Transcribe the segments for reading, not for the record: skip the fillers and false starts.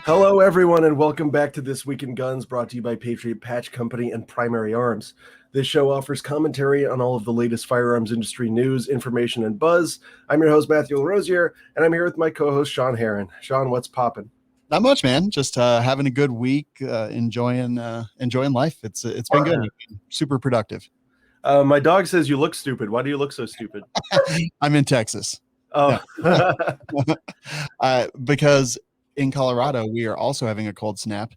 Hello, everyone, and welcome back to This Week in Guns, brought to you by Patriot Patch Company and Primary Arms. This show offers commentary on all of the latest firearms industry news, information, and buzz. I'm your host, Matthew LaRosiere, and I'm here with my co-host, Sean Herron. Sean, what's poppin'? Not much, man. Just having a good week, enjoying life. It's been good. Super productive. My dog says you look stupid. Why do you look so stupid? I'm in Texas. Oh, because in Colorado we are also having a cold snap.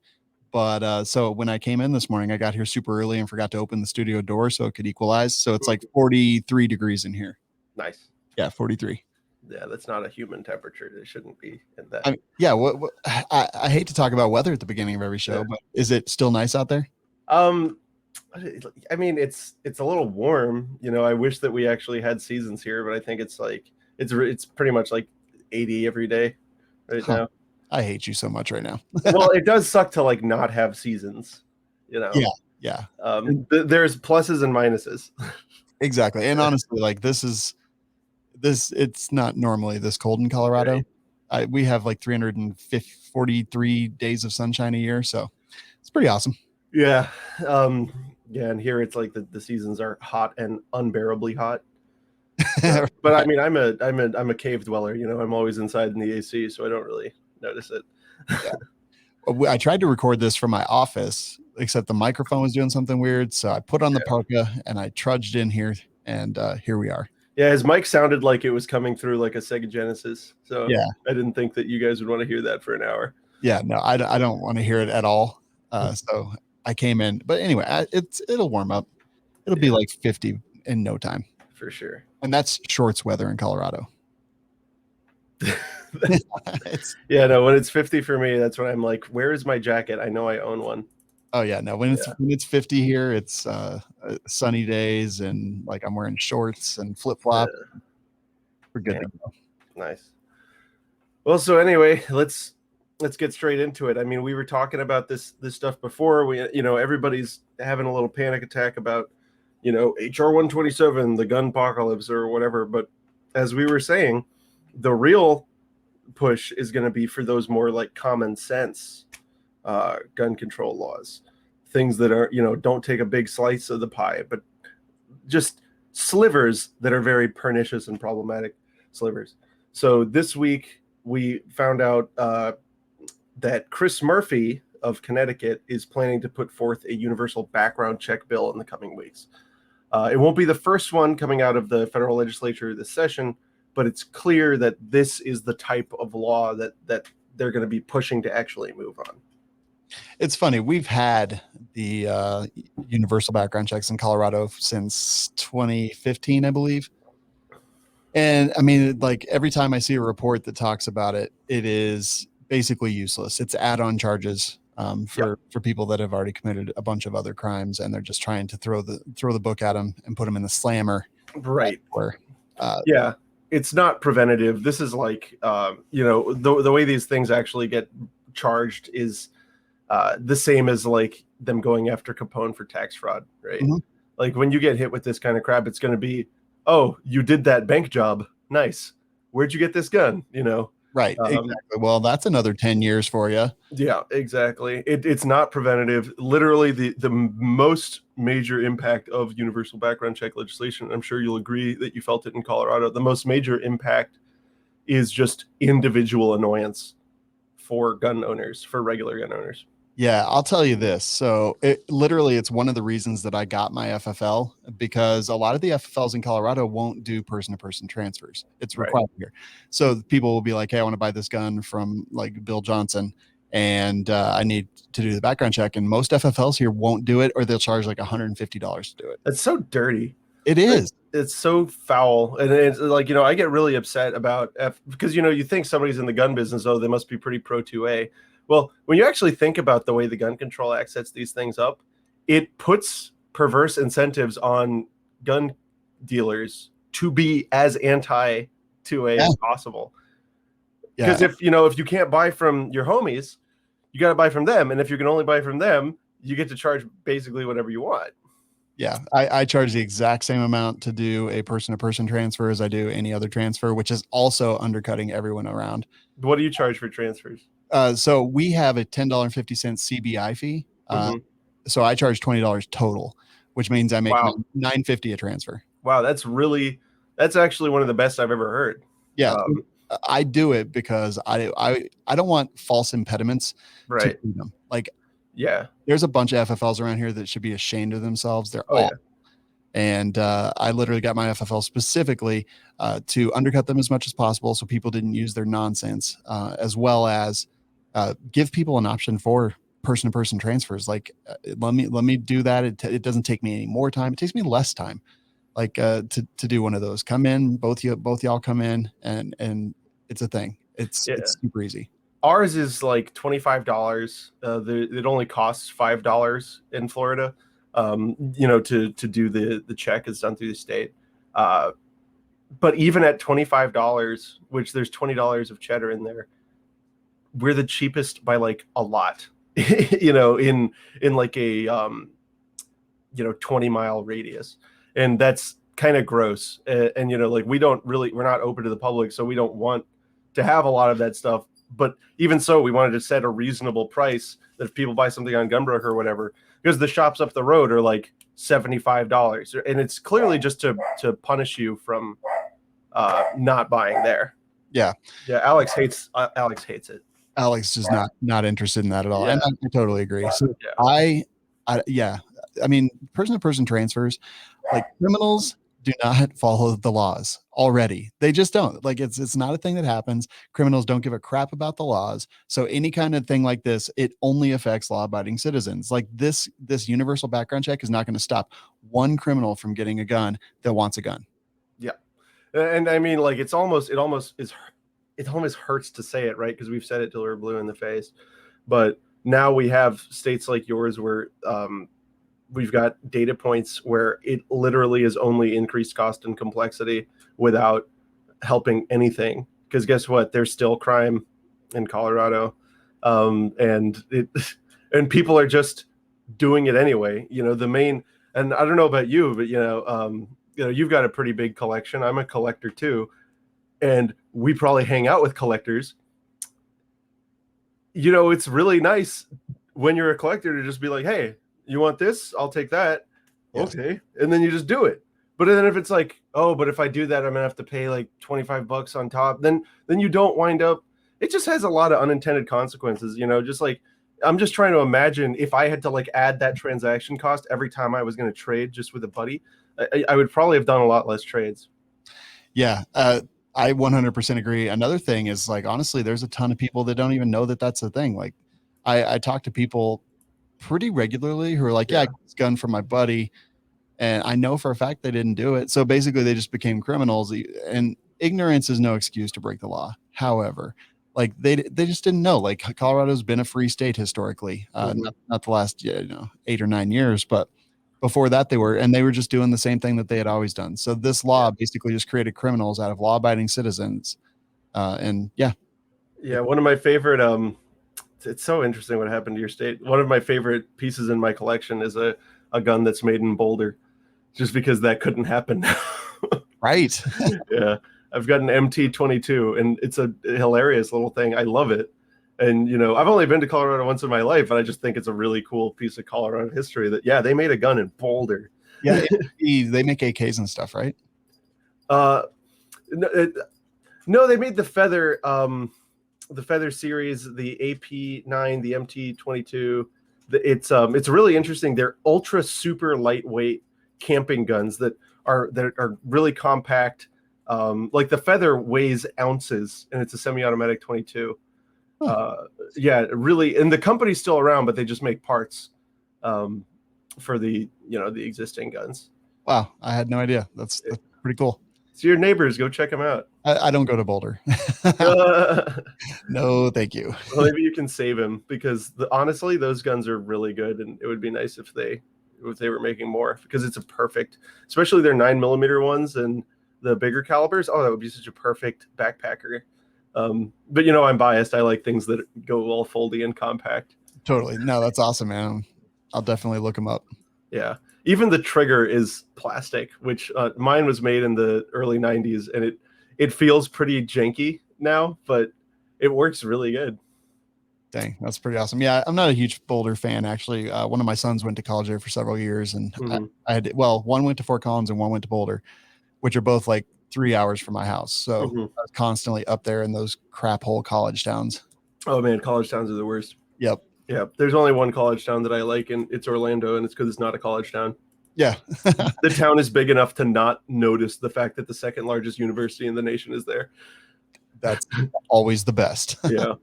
But so when I came in this morning, I got here super early and forgot to open the studio door so it could equalize. So it's like 43 degrees in here. Nice. Yeah, 43. Yeah, that's not a human temperature. It shouldn't be in that. I hate to talk about weather at the beginning of every show, but is it still nice out there? I mean, it's a little warm. You know, I wish that we actually had seasons here, but I think it's pretty much like 80 every day right now. I hate you so much right now. Well, it does suck to like not have seasons, you know? Yeah. There's pluses and minuses. Exactly. And honestly, like it's not normally this cold in Colorado. Right. We have like 343 days of sunshine a year. So it's pretty awesome. Yeah. And here it's like the seasons are hot and unbearably hot. But I mean, I'm a cave dweller, you know, I'm always inside in the AC, so I don't really notice it. I tried to record this from my office, except the microphone was doing something weird. So I put on the parka and I trudged in here, and here we are. Yeah, his mic sounded like it was coming through like a Sega Genesis. So yeah, I didn't think that you guys would want to hear that for an hour. Yeah, no, I don't want to hear it at all. So I came in, but anyway, it'll warm up. It'll be like 50 in no time. For sure. And that's shorts weather in Colorado. Yeah, no, when it's 50 for me, that's when I'm like, where is my jacket? I know I own one. Oh yeah, no, when it's 50 here, it's sunny days, and like I'm wearing shorts and flip-flop. Yeah. We're good to go. Nice. Well, so anyway, let's get straight into it. I mean, we were talking about this stuff before. Everybody's having a little panic attack about, HR 127, the gun apocalypse or whatever, but as we were saying, the real push is going to be for those more like common sense gun control laws, things that are, don't take a big slice of the pie, but just slivers that are very pernicious and problematic slivers. So this week we found out that Chris Murphy of Connecticut is planning to put forth a universal background check bill in the coming weeks. It won't be the first one coming out of the federal legislature this session, but it's clear that this is the type of law that they're going to be pushing to actually move on. It's funny. We've had the universal background checks in Colorado since 2015, I believe. And I mean, like every time I see a report that talks about it, it is basically useless. It's add-on charges for people that have already committed a bunch of other crimes, and they're just trying to throw the book at them and put them in the slammer. Right. It's not preventative. This is like, the way these things actually get charged is the same as like them going after Capone for tax fraud, right? Mm-hmm. Like when you get hit with this kind of crap, it's going to be, oh, you did that bank job. Nice. Where'd you get this gun? Right. Exactly. Well, that's another 10 years for you. Yeah, exactly. It's not preventative. Literally the most major impact of universal background check legislation, I'm sure you'll agree that you felt it in Colorado, the most major impact is just individual annoyance for gun owners, for regular gun owners. Yeah, I'll tell you this. So it's one of the reasons that I got my FFL, because a lot of the FFLs in Colorado won't do person-to-person transfers. It's required here. So people will be like, hey, I want to buy this gun from like Bill Johnson, and I need to do the background check. And most FFLs here won't do it, or they'll charge like $150 to do it. It's so dirty. It is. It's so foul. And it's like, I get really upset about because, you think somebody's in the gun business, oh, they must be pretty pro 2A. Well, when you actually think about the way the Gun Control Act sets these things up, it puts perverse incentives on gun dealers to be as anti-2A as possible. Because if you can't buy from your homies, you got to buy from them. And if you can only buy from them, you get to charge basically whatever you want. Yeah, I charge the exact same amount to do a person-to-person transfer as I do any other transfer, which is also undercutting everyone around. What do you charge for transfers? So we have a $10.50 CBI fee. So I charge $20 total, which means I make $9.50 a transfer. Wow, that's actually one of the best I've ever heard. Yeah, I do it because I don't want false impediments to freedom. Like, there's a bunch of FFLs around here that should be ashamed of themselves. They're all. And I literally got my FFL specifically to undercut them as much as possible so people didn't use their nonsense, as well as give people an option for person-to-person transfers. Like, let me do that. It doesn't take me any more time. It takes me less time, like to do one of those. Come in, both y'all come in, and it's a thing. It's super easy. Ours is like $25. It only costs $5 in Florida. To do the check is done through the state. But even at $25, which there's $20 of cheddar in there, we're the cheapest by like a lot, in like a 20-mile radius. And that's kind of gross. And like we're not open to the public, so we don't want to have a lot of that stuff. But even so, we wanted to set a reasonable price that if people buy something on Gunbroker or whatever, because the shops up the road are like $75, and it's clearly just to punish you from not buying there. Yeah. Alex hates it. Alex is not interested in that at all, and I totally agree. So I mean, person-to-person transfers, like, criminals do not follow the laws already. They just don't. Like, it's not a thing that happens. Criminals don't give a crap about the laws. So any kind of thing like this, it only affects law-abiding citizens. Like this universal background check is not going to stop one criminal from getting a gun that wants a gun. Yeah. And I mean, like, it almost hurts to say it, right? Because we've said it till we're blue in the face. But now we have states like yours where we've got data points where it literally is only increased cost and complexity without helping anything. Because guess what? There's still crime in Colorado, and people are just doing it anyway. And I don't know about you, but you've got a pretty big collection. I'm a collector too, and we probably hang out with collectors. It's really nice when you're a collector to just be like, hey, you want this? I'll take that. Yes. Okay. And then you just do it. But then if it's like, oh, but if I do that, I'm gonna have to pay like $25 on top, then you don't wind up. It just has a lot of unintended consequences, just like, I'm just trying to imagine if I had to like add that transaction cost every time I was going to trade just with a buddy, I would probably have done a lot less trades. Yeah. I 100% agree. Another thing is, like, honestly, there's a ton of people that don't even know that that's a thing. Like, I talk to people pretty regularly who are like, I got this gun from my buddy, and I know for a fact they didn't do it. So basically they just became criminals, and ignorance is no excuse to break the law. However, like, they just didn't know. Like, Colorado's been a free state historically, not the last 8 or 9 years, but before that they were just doing the same thing that they had always done. So this law basically just created criminals out of law-abiding citizens. One of my favorite it's so interesting what happened to your state. One of my favorite pieces in my collection is a gun that's made in Boulder, just because that couldn't happen. Right. Yeah. I've got an MT-22, and it's a hilarious little thing. I love it. And, I've only been to Colorado once in my life, and I just think it's a really cool piece of Colorado history that, they made a gun in Boulder. Yeah. They make AKs and stuff, right? No, they made the Feather series, the AP9, the MT-22. It's really interesting. They're ultra super lightweight camping guns that are really compact. Like the Feather weighs ounces, and it's a semi-automatic 22. Really. And the company's still around, but they just make parts for the existing guns. Wow, I had no idea. That's pretty cool. So your neighbors, go check them out. I don't go to Boulder. No, thank you. Well, maybe you can save him, because honestly, those guns are really good, and it would be nice if they were making more, because it's a perfect, especially their 9mm ones and the bigger calibers. Oh, that would be such a perfect backpacker. But I'm biased. I like things that go all foldy and compact. Totally. No, that's awesome, man. I'll definitely look them up. Yeah. Even the trigger is plastic, which mine was made in the early 90s, and it feels pretty janky now, but it works really good. Dang, that's pretty awesome. Yeah, I'm not a huge Boulder fan, actually. One of my sons went to college there for several years, and I had, well, one went to Fort Collins and one went to Boulder, which are both like 3 hours from my house. So I was constantly up there in those crap hole college towns. Oh man, college towns are the worst. Yep. Yeah, there's only one college town that I like, and it's Orlando, and it's because it's not a college town. Yeah. The town is big enough to not notice the fact that the second largest university in the nation is there. That's always the best. Yeah.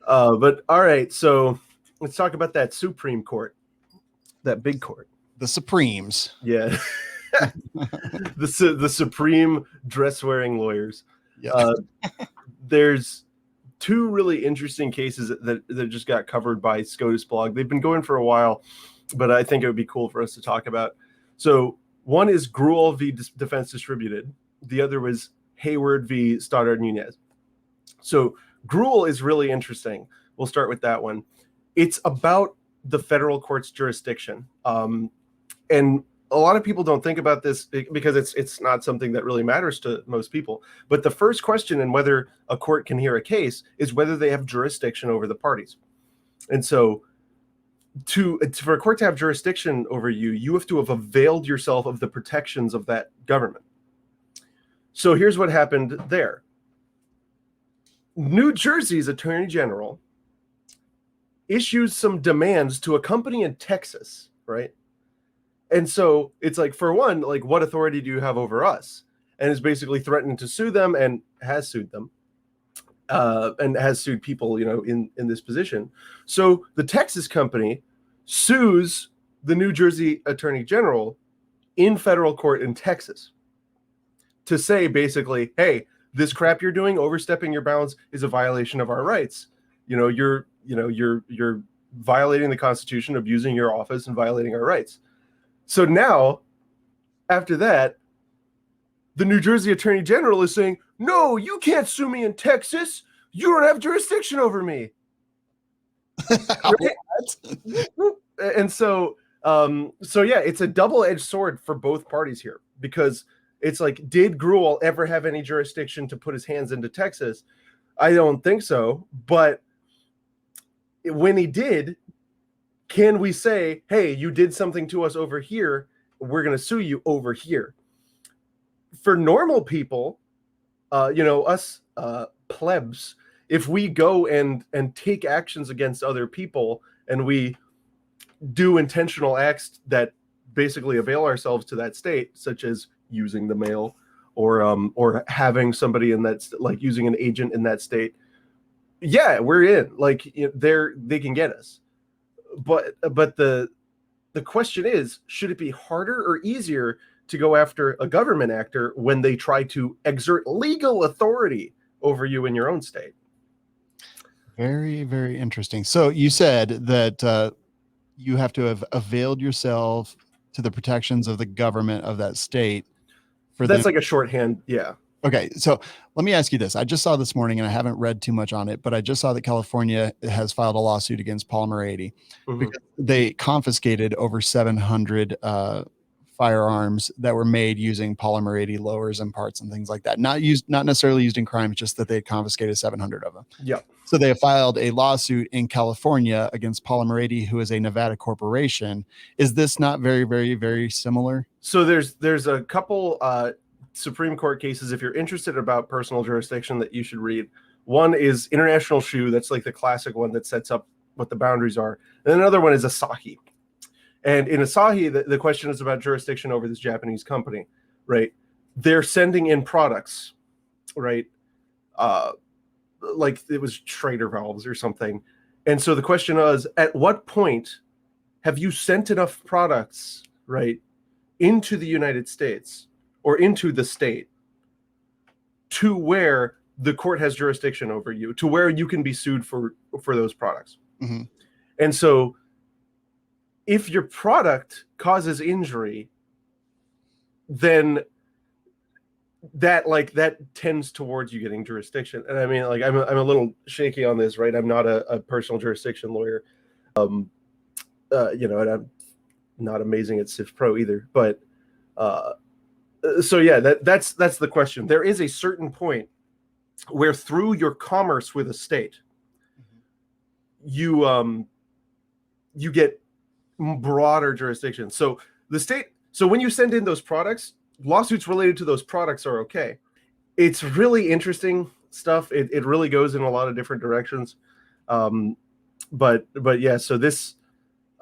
But all right, so let's talk about that Supreme Court, that big court. The Supremes. Yeah. the Supreme dress-wearing lawyers. Yeah. There's two really interesting cases that just got covered by SCOTUS blog. They've been going for a while, but I think it would be cool for us to talk about. So one is Grewal v. Defense Distributed. The other was Hayward v. Stoddard-Nunez. So Grewal is really interesting. We'll start with that one. It's about the federal court's jurisdiction. And a lot of people don't think about this because it's not something that really matters to most people. But the first question in whether a court can hear a case is whether they have jurisdiction over the parties. And so for a court to have jurisdiction over you, you have to have availed yourself of the protections of that government. So here's what happened there. New Jersey's Attorney General issues some demands to a company in Texas, right? And so it's like, for one, like, what authority do you have over us? And is basically threatening to sue them and has sued them and has sued people, in this position. So the Texas company sues the New Jersey Attorney General in federal court in Texas to say basically, hey, this crap you're doing, overstepping your bounds, is a violation of our rights. You're violating the Constitution, abusing your office, and violating our rights. So now, after that, the New Jersey Attorney General is saying, no, you can't sue me in Texas. You don't have jurisdiction over me. And so yeah, it's a double-edged sword for both parties here, because it's like, did Grewal ever have any jurisdiction to put his hands into Texas? I don't think so. But when he did, can we say, hey, you did something to us over here, we're going to sue you over here? For normal people, us plebs, if we go and take actions against other people and we do intentional acts that basically avail ourselves to that state, such as using the mail or having somebody in that, like using an agent in that state, yeah, we're in. Like, they can get us. But the question is, should it be harder or easier to go after a government actor when they try to exert legal authority over you in your own state? Very, very interesting. So you said that you have to have availed yourself to the protections of the government of that state. That's like a shorthand. Yeah. Okay. So let me ask you this. I just saw this morning, and I haven't read too much on it, but I just saw that California has filed a lawsuit against Polymer 80 because they confiscated over 700 firearms that were made using Polymer 80 lowers and parts and things like that. Not necessarily used in crimes, just that they confiscated 700 of them. Yeah. So they have filed a lawsuit in California against Polymer 80, who is a Nevada corporation. Is this not very, very, very similar? So there's a couple Supreme Court cases, if you're interested about personal jurisdiction, that you should read. One is International Shoe. That's like the classic one that sets up what the boundaries are. And then another one is Asahi. And in Asahi, the question is about jurisdiction over this Japanese company, right? They're sending in products, right? Like it was Schrader valves or something. And so the question was, at what point have you sent enough products, right, into the United States or into the state to where the court has jurisdiction over you, to where you can be sued for those products? Mm-hmm. And so if your product causes injury, then that tends towards you getting jurisdiction. And I mean, like, I'm a little shaky on this, right? I'm not a personal jurisdiction lawyer, and I'm not amazing at Civ Pro either. But so yeah, that's the question. There is a certain point where through your commerce with a state, you get broader jurisdiction. So when you send in those products, lawsuits related to those products are okay. It's really interesting stuff. It really goes in a lot of different directions. But yeah, so this,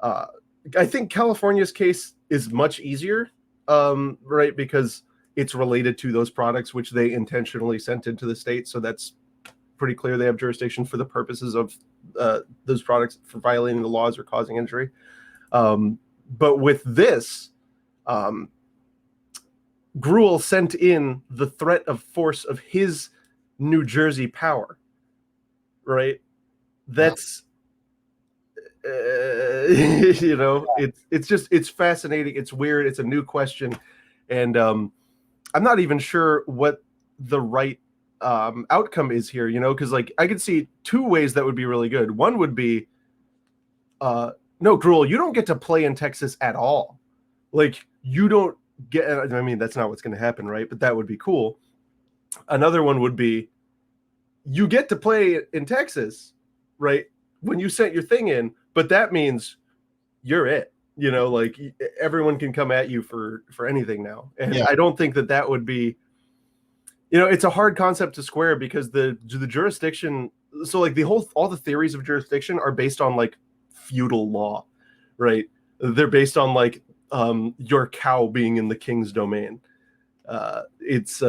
I think California's case is much easier, right? Because it's related to those products, which they intentionally sent into the state. So that's pretty clear. They have jurisdiction for the purposes of those products for violating the laws or causing injury. But with this, Grewal sent in the threat of force of his New Jersey power, right? That's, it's fascinating. It's weird. It's a new question. And I'm not even sure what the right outcome is here, because like I could see two ways that would be really good. One would be, no, Grewal, you don't get to play in Texas at all. Like you don't get, I mean, that's not what's going to happen, right? But that would be cool. Another one would be, you get to play in Texas, right? When you sent your thing in, but that means you're it, like everyone can come at you for anything now. And I don't think that would be, it's a hard concept to square because the jurisdiction. So like all the theories of jurisdiction are based on like feudal law, right? They're based on like your cow being in the king's domain. It's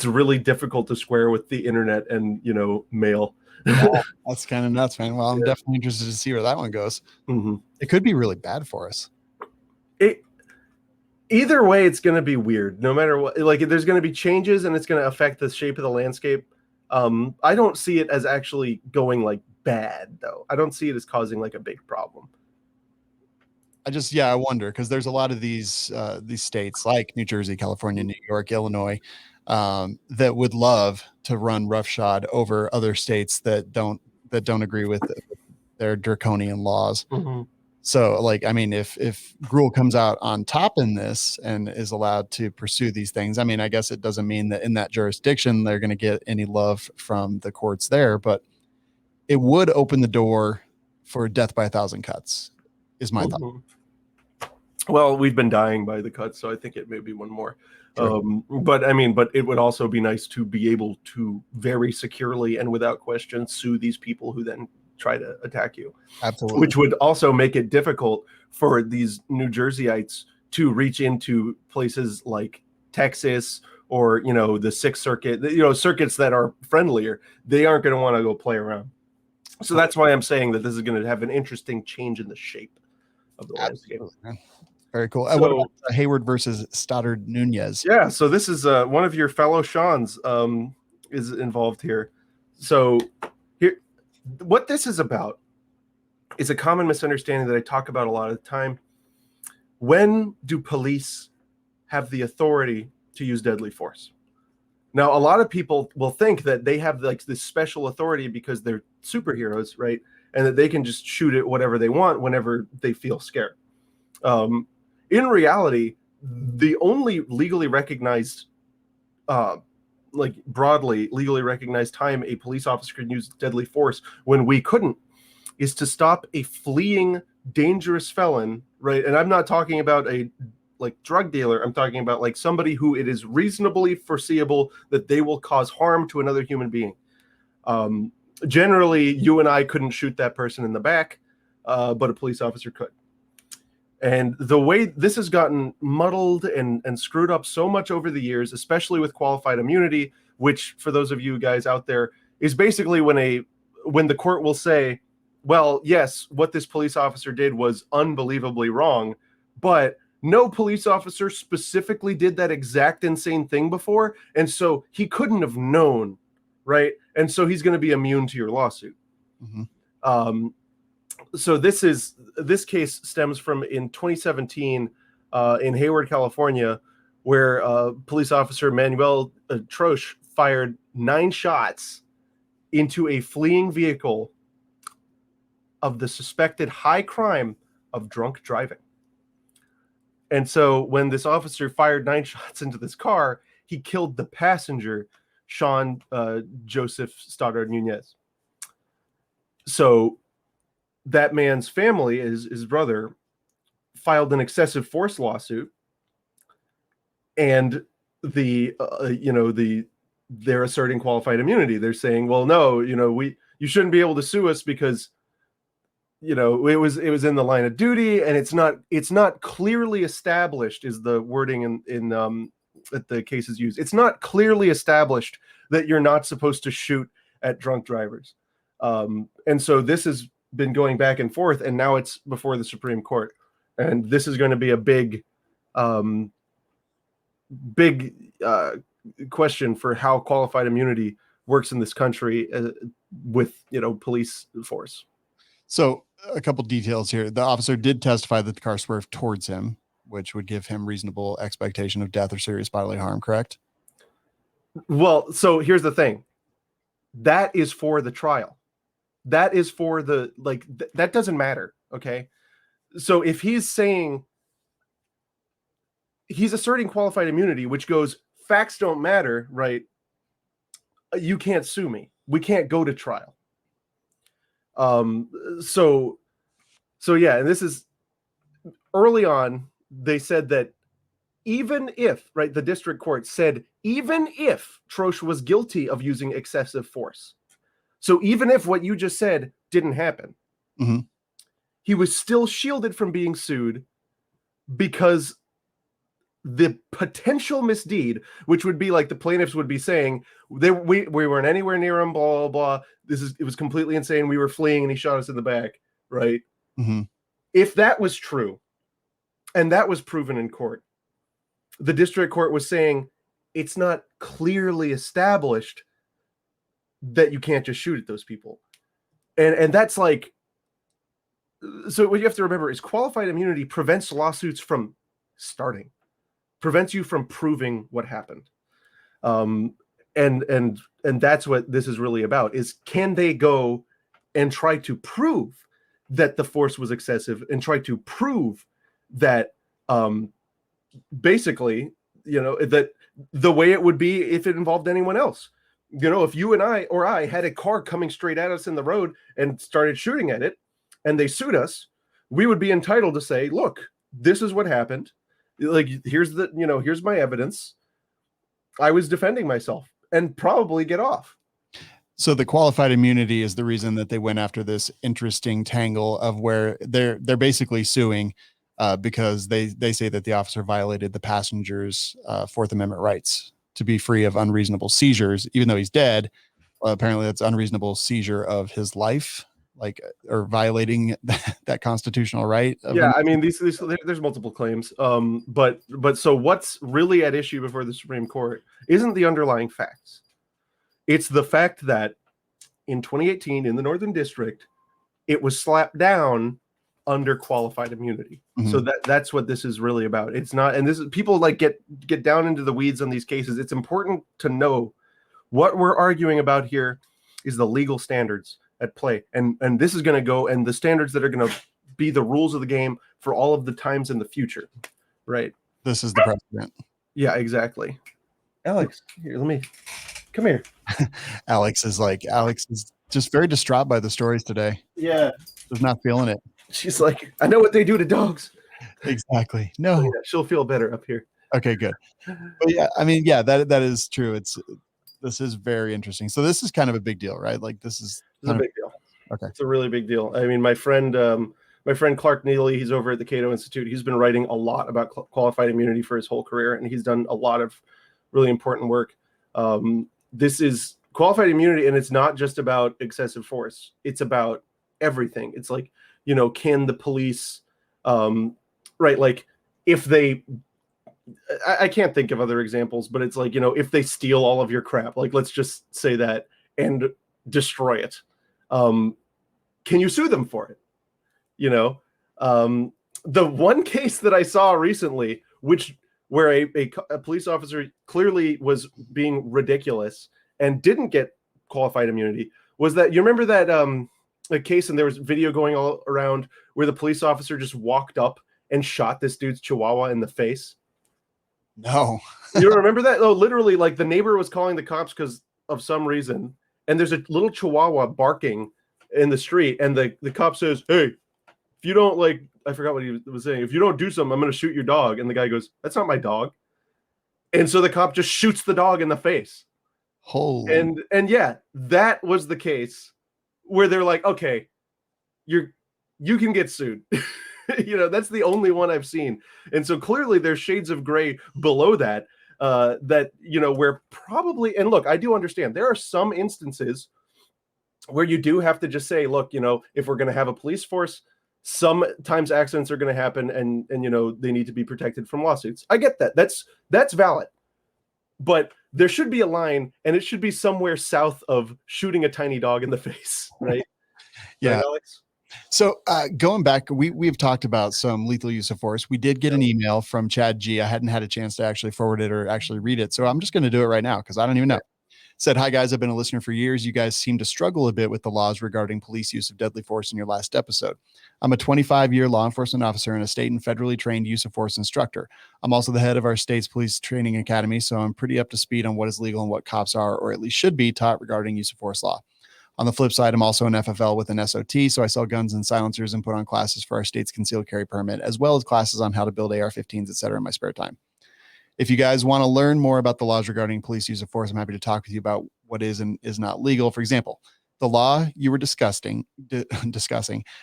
really difficult to square with the internet and mail. Yeah, that's kind of nuts, man. Well, I'm definitely interested to see where that one goes. Mm-hmm. It could be really bad for us. Either way, it's going to be weird. No matter what, like there's going to be changes, and it's going to affect the shape of the landscape. I don't see it as actually going like bad, though. I don't see it as causing like a big problem. I wonder, because there's a lot of these states like New Jersey, California, New York, Illinois, that would love to run roughshod over other states that don't agree with their draconian laws. Mm-hmm. So, like, I mean, if Grewal comes out on top in this and is allowed to pursue these things, I mean, I guess it doesn't mean that in that jurisdiction they're going to get any love from the courts there, but it would open the door for death by 1,000 cuts, is my thought. Well, we've been dying by the cuts, so I think it may be one more. But it would also be nice to be able to very securely and without question sue these people who then try to attack you. Absolutely. Which would also make it difficult for these New Jerseyites to reach into places like Texas or, the Sixth Circuit, circuits that are friendlier. They aren't going to want to go play around. So that's why I'm saying that this is going to have an interesting change in the shape of the landscape. Very cool. So, what about Hayward versus Stoddard-Nunez? Yeah, so this is one of your fellow Sean's is involved here. So here, what this is about is a common misunderstanding that I talk about a lot of the time. When do police have the authority to use deadly force? Now, a lot of people will think that they have like this special authority because they're superheroes, right? And that they can just shoot at whatever they want whenever they feel scared. In reality, the only legally recognized, broadly legally recognized time a police officer can use deadly force when we couldn't is to stop a fleeing dangerous felon, right? And I'm not talking about a drug dealer. I'm talking about like somebody who it is reasonably foreseeable that they will cause harm to another human being. Generally, you and I couldn't shoot that person in the back, but a police officer could. And the way this has gotten muddled and screwed up so much over the years, especially with qualified immunity, which for those of you guys out there is basically when the court will say, well, yes, what this police officer did was unbelievably wrong, but no police officer specifically did that exact insane thing before. And so he couldn't have known, right? And so he's going to be immune to your lawsuit. Mm-hmm. So this case stems from in 2017 in Hayward, California, where police officer Manuel Troche fired 9 shots into a fleeing vehicle of the suspected high crime of drunk driving. And so when this officer fired 9 shots into this car, he killed the passenger, Sean Joseph Stoddard-Nunez. So that man's family, his brother, filed an excessive force lawsuit, and they're asserting qualified immunity. They're saying, well, no, you shouldn't be able to sue us because it was in the line of duty, and it's not clearly established, is the wording in that the case is used. It's not clearly established that you're not supposed to shoot at drunk drivers. And so this has been going back and forth, and now it's before the Supreme Court. And this is going to be a big question for how qualified immunity works in this country with police force. So a couple details here. The officer did testify that the car swerved towards him, which would give him reasonable expectation of death or serious bodily harm, correct? Well, so here's the thing. That is for the trial. That is for the, that doesn't matter, okay? So if he's saying, he's asserting qualified immunity, which goes, facts don't matter, right? You can't sue me. We can't go to trial. So yeah, and this is early on, they said that even if, right, the district court said, even if Troche was guilty of using excessive force, so even if what you just said didn't happen, mm-hmm. he was still shielded from being sued because the potential misdeed, which would be like the plaintiffs would be saying, we weren't anywhere near him, blah, blah, blah. It was completely insane. We were fleeing and he shot us in the back, right? Mm-hmm. If that was true, and that was proven in court, the district court was saying it's not clearly established that you can't just shoot at those people. And that's like, so what you have to remember is qualified immunity prevents lawsuits from starting, prevents you from proving what happened. And that's what this is really about, is can they go and try to prove that the force was excessive and try to prove that basically, that the way it would be if it involved anyone else. If you and I had a car coming straight at us in the road and started shooting at it and they sued us, we would be entitled to say, look, this is what happened. Like, here's my evidence. I was defending myself, and probably get off. So the qualified immunity is the reason that they went after this interesting tangle of where they're basically suing because they say that the officer violated the passenger's Fourth Amendment rights to be free of unreasonable seizures, even though he's dead. Apparently that's unreasonable seizure of his life, or violating that constitutional right. Yeah, I mean, there's multiple claims. But so what's really at issue before the Supreme Court isn't the underlying facts. It's the fact that in 2018 in the Northern District, it was slapped down under qualified immunity. Mm-hmm. So that's what this is really about. It's not, and this is, people get down into the weeds on these cases. It's important to know what we're arguing about here is the legal standards at play. And this is going to go, and the standards that are going to be the rules of the game for all of the times in the future. Right. This is the precedent. Yeah, exactly. Alex, come here. Alex is just very distraught by the stories today. Yeah. She's not feeling it. She's like, I know what they do to dogs. Exactly. No, yeah, she'll feel better up here. Okay, good. But yeah, I mean, yeah, that is true. This is very interesting. So this is kind of a big deal, right? Like this is a big deal. Okay. It's a really big deal. I mean, my friend Clark Neely, he's over at the Cato Institute. He's been writing a lot about qualified immunity for his whole career, and he's done a lot of really important work. This is qualified immunity, and it's not just about excessive force. It's about everything. It's like, can the police, right? Like if they, I can't think of other examples, but it's like, if they steal all of your crap, like let's just say that, and destroy it. Can you sue them for it? The one case that I saw recently, where a police officer clearly was being ridiculous and didn't get qualified immunity, was that, you remember that a case, and there was video going all around where the police officer just walked up and shot this dude's chihuahua in the face? No. You don't remember that? Oh, literally, like the neighbor was calling the cops because of some reason, and there's a little chihuahua barking in the street, and the cop says, "Hey, if you don't like," I forgot what he was saying. "If you don't do something, I'm going to shoot your dog." And the guy goes, "That's not my dog." And so the cop just shoots the dog in the face. Holy. And yeah, that was the case where they're like, okay, you can get sued. That's the only one I've seen. And so clearly there's shades of gray below that, where probably, and look, I do understand there are some instances where you do have to just say, look, if we're going to have a police force, sometimes accidents are going to happen, and they need to be protected from lawsuits. I get that. That's valid. But there should be a line, and it should be somewhere south of shooting a tiny dog in the face, right? Yeah. Right, Alex? So going back, we've talked about some lethal use of force. We did get an email from Chad G. I hadn't had a chance to actually forward it or actually read it. So I'm just going to do it right now because I don't even know. Said, "Hi guys, I've been a listener for years. You guys seem to struggle a bit with the laws regarding police use of deadly force in your last episode. I'm a 25-year law enforcement officer and a state and federally trained use of force instructor. I'm also the head of our state's police training academy, so I'm pretty up to speed on what is legal and what cops are, or at least should be, taught regarding use of force law. On the flip side, I'm also an FFL with an SOT, so I sell guns and silencers and put on classes for our state's concealed carry permit, as well as classes on how to build AR-15s, etc. in my spare time. If you guys want to learn more about the laws regarding police use of force, I'm happy to talk with you about what is and is not legal. For example, the law you were discussing,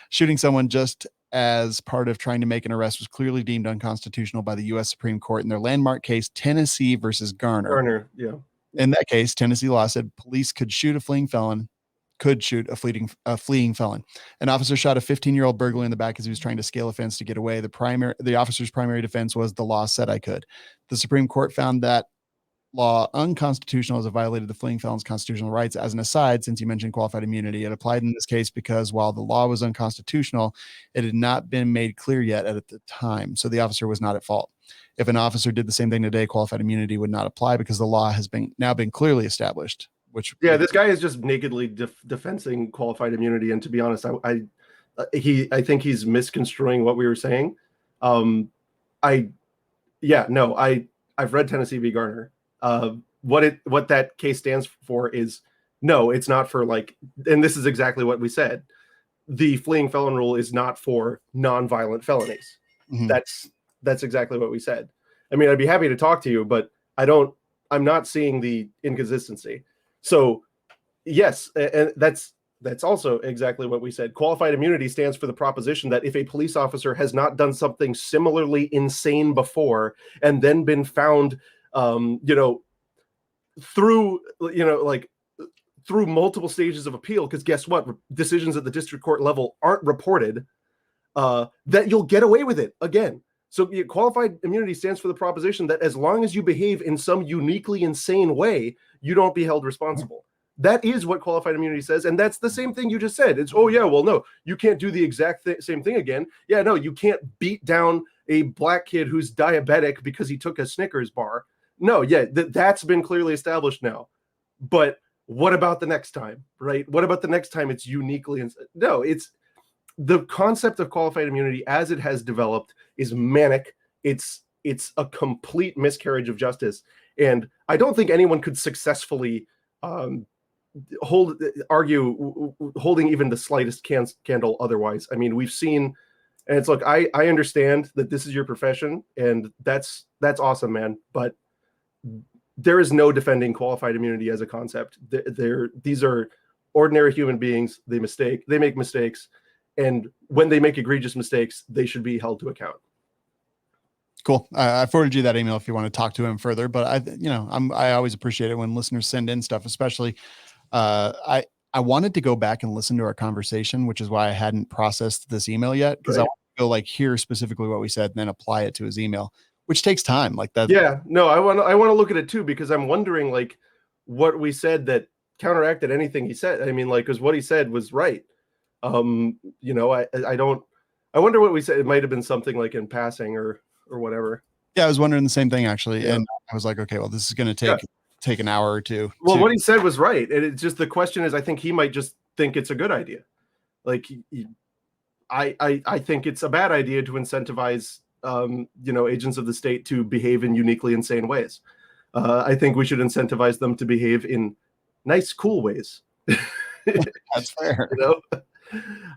shooting someone just as part of trying to make an arrest was clearly deemed unconstitutional by the U.S. Supreme Court in their landmark case, Tennessee versus Garner. Garner, yeah. In that case, Tennessee law said police could shoot a fleeing felon. A fleeing felon. An officer shot a 15-year-old burglar in the back as he was trying to scale a fence to get away. The officer's primary defense was the law said I could. The Supreme Court found that law unconstitutional as it violated the fleeing felon's constitutional rights. As an aside, since you mentioned qualified immunity, it applied in this case because while the law was unconstitutional, it had not been made clear yet at the time, so the officer was not at fault. If an officer did the same thing today, qualified immunity would not apply because the law has now been clearly established. This guy is just nakedly defending qualified immunity, and to be honest, I think he's misconstruing what we were saying. I've read Tennessee v. Garner. What that case stands for is no, it's not for and this is exactly what we said. The fleeing felon rule is not for non-violent felonies. Mm-hmm. That's exactly what we said. I mean, I'd be happy to talk to you, but I'm not seeing the inconsistency. So yes, and that's also exactly what we said. Qualified immunity stands for the proposition that if a police officer has not done something similarly insane before and then been found, through multiple stages of appeal, because guess what? Decisions at the district court level aren't reported, that you'll get away with it again. So qualified immunity stands for the proposition that as long as you behave in some uniquely insane way, you don't be held responsible. That is what qualified immunity says. And that's the same thing you just said. It's, oh yeah, well, no, you can't do the exact same thing again. Yeah, no, you can't beat down a black kid who's diabetic because he took a Snickers bar. No, yeah, that's been clearly established now. But what about the next time, right? What about the next time it's uniquely? No, it's the concept of qualified immunity as it has developed is manic. It's a complete miscarriage of justice. And I don't think anyone could successfully argue holding even the slightest candle otherwise. I mean, we've seen, and it's like, I understand that this is your profession, and that's awesome, man. But there is no defending qualified immunity as a concept. These are ordinary human beings. They make mistakes. And when they make egregious mistakes, they should be held to account. Cool. I forwarded you that email if you want to talk to him further, but I always appreciate it when listeners send in stuff, especially, I wanted to go back and listen to our conversation, which is why I hadn't processed this email yet. Because I want to go hear specifically what we said and then apply it to his email, which takes time like that. Yeah, no, I want to look at it too, because I'm wondering what we said that counteracted anything he said. I mean, because what he said was right. I wonder what we said. It might've been something in passing or whatever. Yeah. I was wondering the same thing actually. Yeah. And I was like, okay, well, this is going to take an hour or two. Well, what he said was right. And it's just, the question is, I think he might just think it's a good idea. I think it's a bad idea to incentivize, agents of the state to behave in uniquely insane ways. I think we should incentivize them to behave in nice, cool ways. That's fair. You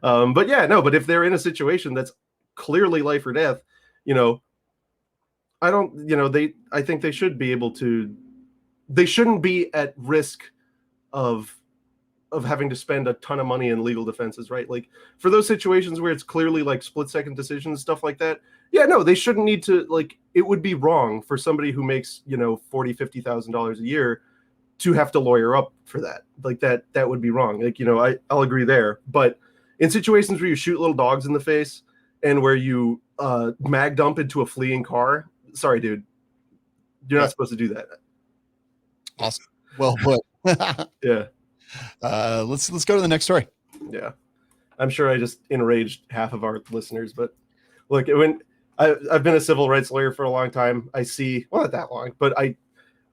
know? But yeah, no, but if they're in a situation that's clearly life or death, you know, I think they should be able to, they shouldn't be at risk of having to spend a ton of money in legal defenses, right? Like for those situations where it's clearly like split second decisions, stuff like that. Yeah, no, they shouldn't need to, like, it would be wrong for somebody who makes, you know, $40,000-$50,000 a year to have to lawyer up for that. Like that would be wrong. Like, you know, I'll agree there. But in situations where you shoot little dogs in the face and where you mag dump into a fleeing car, sorry, dude, you're not supposed to do that. Awesome. Well put. Yeah. Let's go to the next story. Yeah. I'm sure I just enraged half of our listeners, but look, when I've been a civil rights lawyer for a long time, I see, well, not that long, but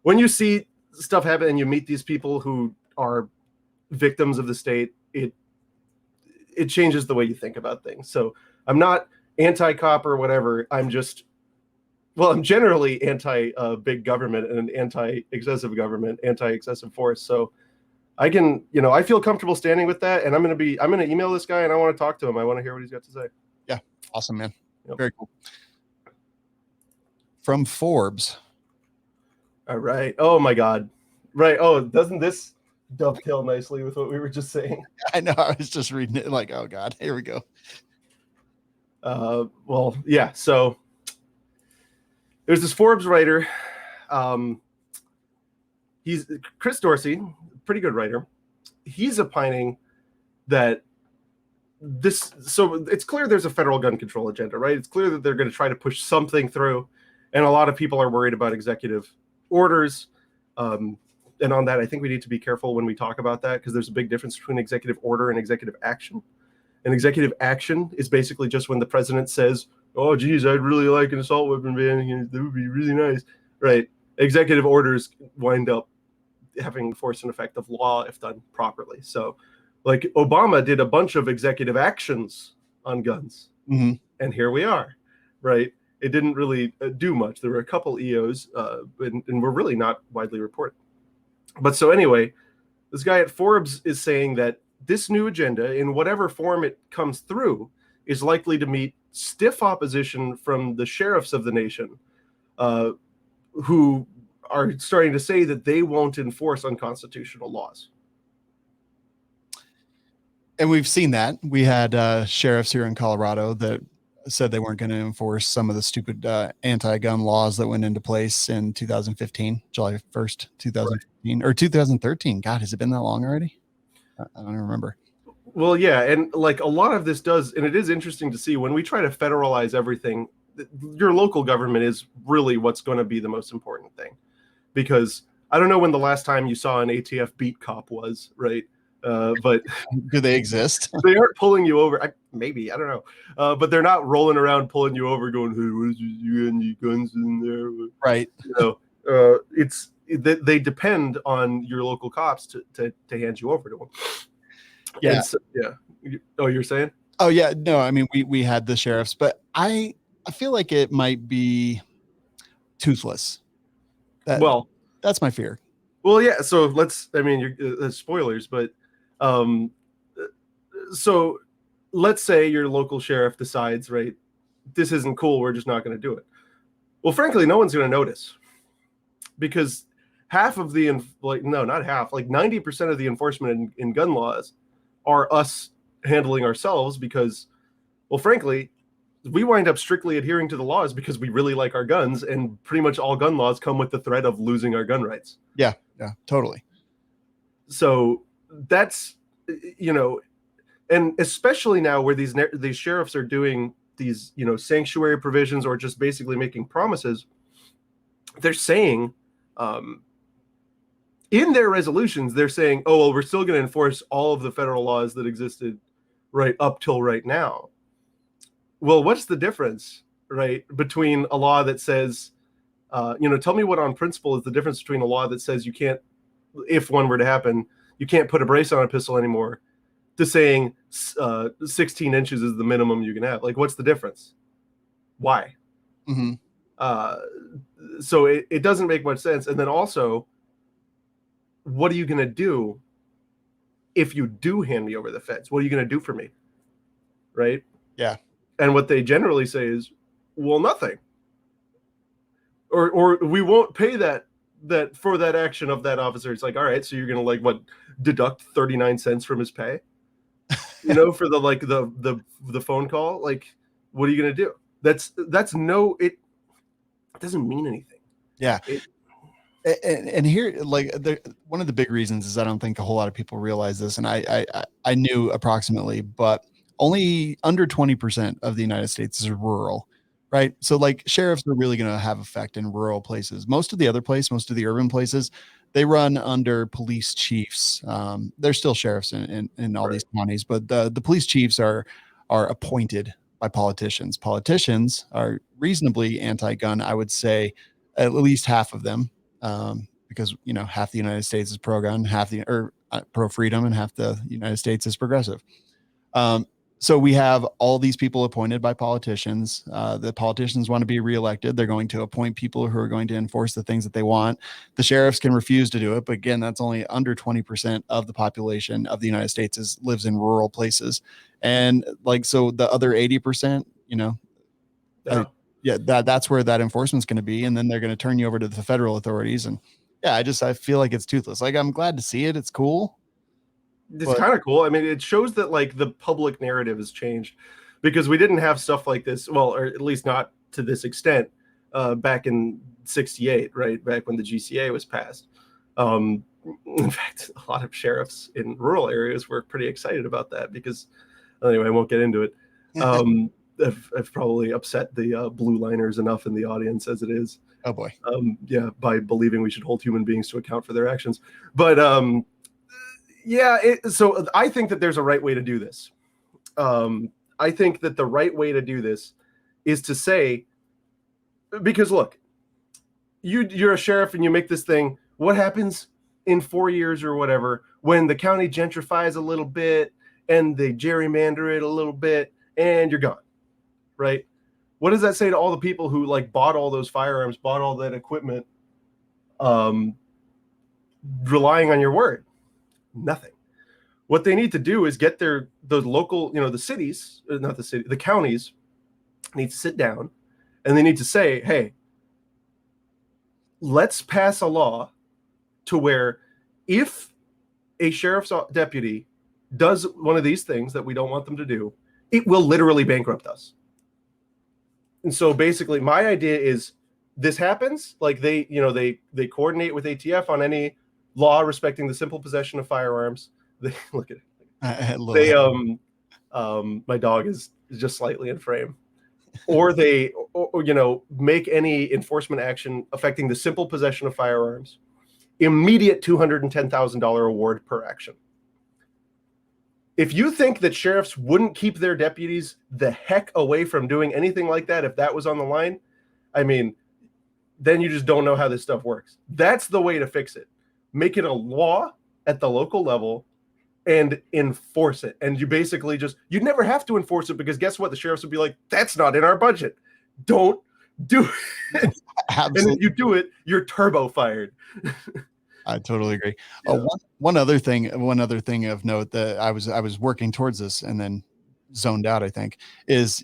when you see stuff happen and you meet these people who are victims of the state, it changes the way you think about things. So I'm not anti-cop or whatever. I'm generally anti-big government and anti-excessive government, anti-excessive force. So I can, you know, I feel comfortable standing with that, and I'm going to email this guy and I want to talk to him. I want to hear what he's got to say. Yeah. Awesome, man. Yep. Very cool. From Forbes. All right. Oh my God. Right. Oh, doesn't this dovetail nicely with what we were just saying? I know. I was just reading it like, oh God, here we go. Well, yeah. So there's this Forbes writer. He's Chris Dorsey, pretty good writer. He's opining that so it's clear there's a federal gun control agenda, right? It's clear that they're going to try to push something through, and a lot of people are worried about executive orders. And on that, I think we need to be careful when we talk about that, because there's a big difference between executive order and executive action. And executive action is basically just when the president says, oh, geez, I'd really like an assault weapon ban. That would be really nice, right? Executive orders wind up having force and effect of law if done properly. So like Obama did a bunch of executive actions on guns. Mm-hmm. And here we are, right? It didn't really do much. There were a couple EOs and were really not widely reported. But so anyway, this guy at Forbes is saying that this new agenda, in whatever form it comes through, is likely to meet stiff opposition from the sheriffs of the nation, who are starting to say that they won't enforce unconstitutional laws. And we've seen that. We had sheriffs here in Colorado that said they weren't going to enforce some of the stupid anti-gun laws that went into place in 2015, July 1st, 2015, right. Or 2013. God, has it been that long already? I don't remember. Well, yeah. And like a lot of this does, and it is interesting to see when we try to federalize everything, your local government is really what's going to be the most important thing. Because I don't know when the last time you saw an ATF beat cop was, right? But do they exist? They aren't pulling you over. Maybe, I don't know. But they're not rolling around pulling you over going, hey, what is you and your guns in there? Right. You know, they depend on your local cops to hand you over to them. Yeah. So, yeah. Oh, you're saying? Oh, yeah. No, I mean, we had the sheriffs, but I feel like it might be toothless. That's my fear. Well, yeah. So you're spoilers, but so let's say your local sheriff decides, right, this isn't cool, we're just not going to do it. Well, frankly, no one's going to notice, because half of the, not half, like 90% of the enforcement in gun laws are us handling ourselves, because, well, frankly, we wind up strictly adhering to the laws because we really like our guns, and pretty much all gun laws come with the threat of losing our gun rights. Yeah, totally. So that's, and especially now where these sheriffs are doing these, sanctuary provisions, or just basically making promises, they're saying, in their resolutions, they're saying, oh, well, we're still going to enforce all of the federal laws that existed right up till right now. Well, what's the difference, right, between a law that says, tell me what on principle is the difference between a law that says you can't, if one were to happen, you can't put a brace on a pistol anymore, to saying 16 inches is the minimum you can have. Like, what's the difference? Why? Mm-hmm. So it doesn't make much sense. And then also, what are you going to do if you do hand me over the feds, what are you going to do for me? Right? Yeah. And what they generally say is, well, nothing. Or we won't pay that for that action of that officer. It's like, all right, so you're going to like what, deduct 39 cents from his pay, for the like the phone call. Like, what are you going to do? That's no, it doesn't mean anything. Yeah. And here, like, one of the big reasons is I don't think a whole lot of people realize this, and I knew approximately, but only under 20% of the United States is rural, right? So like sheriffs are really going to have effect in rural places. Most of the urban places, they run under police chiefs. There's still sheriffs in all these counties, but the police chiefs are appointed by politicians. Politicians are reasonably anti-gun, I would say, at least half of them. Because half the United States is pro-gun, pro-freedom, and half the United States is progressive. So we have all these people appointed by politicians. The politicians want to be reelected. They're going to appoint people who are going to enforce the things that they want. The sheriffs can refuse to do it, but again, that's only under 20% of the population of the United States lives in rural places, and like so the other 80%, that's where that enforcement's going to be. And then they're going to turn you over to the federal authorities. And I feel like it's toothless. Like, I'm glad to see it. It's cool. It's kind of cool. I mean, it shows that like the public narrative has changed, because we didn't have stuff like this. Well, or at least not to this extent, back in '68, right? Back when the GCA was passed. In fact, a lot of sheriffs in rural areas were pretty excited about that because, anyway, I won't get into it. I've probably upset the blue liners enough in the audience as it is. Oh boy. By believing we should hold human beings to account for their actions. But so I think that there's a right way to do this. I think that the right way to do this is to say, because look, you're a sheriff and you make this thing. What happens in 4 years or whatever when the county gentrifies a little bit and they gerrymander it a little bit and you're gone? Right? What does that say to all the people who like bought all those firearms, bought all that equipment, relying on your word? Nothing. What they need to do is get the local, the cities, not the city, the counties need to sit down and they need to say, hey, let's pass a law to where if a sheriff's deputy does one of these things that we don't want them to do, it will literally bankrupt us. And so basically my idea is this happens, like they coordinate with ATF on any law respecting the simple possession of firearms. They look at it. My dog is just slightly in frame. Or they make any enforcement action affecting the simple possession of firearms. Immediate $210,000 award per action. If you think that sheriffs wouldn't keep their deputies the heck away from doing anything like that if that was on the line, I mean, then you just don't know how this stuff works. That's the way to fix it. Make it a law at the local level and enforce it. And you basically you'd never have to enforce it, because guess what? The sheriffs would be like, that's not in our budget. Don't do it. And if you do it, you're turbo fired. I totally agree. Yeah. One other thing of note that I was working towards this and then zoned out, I think, is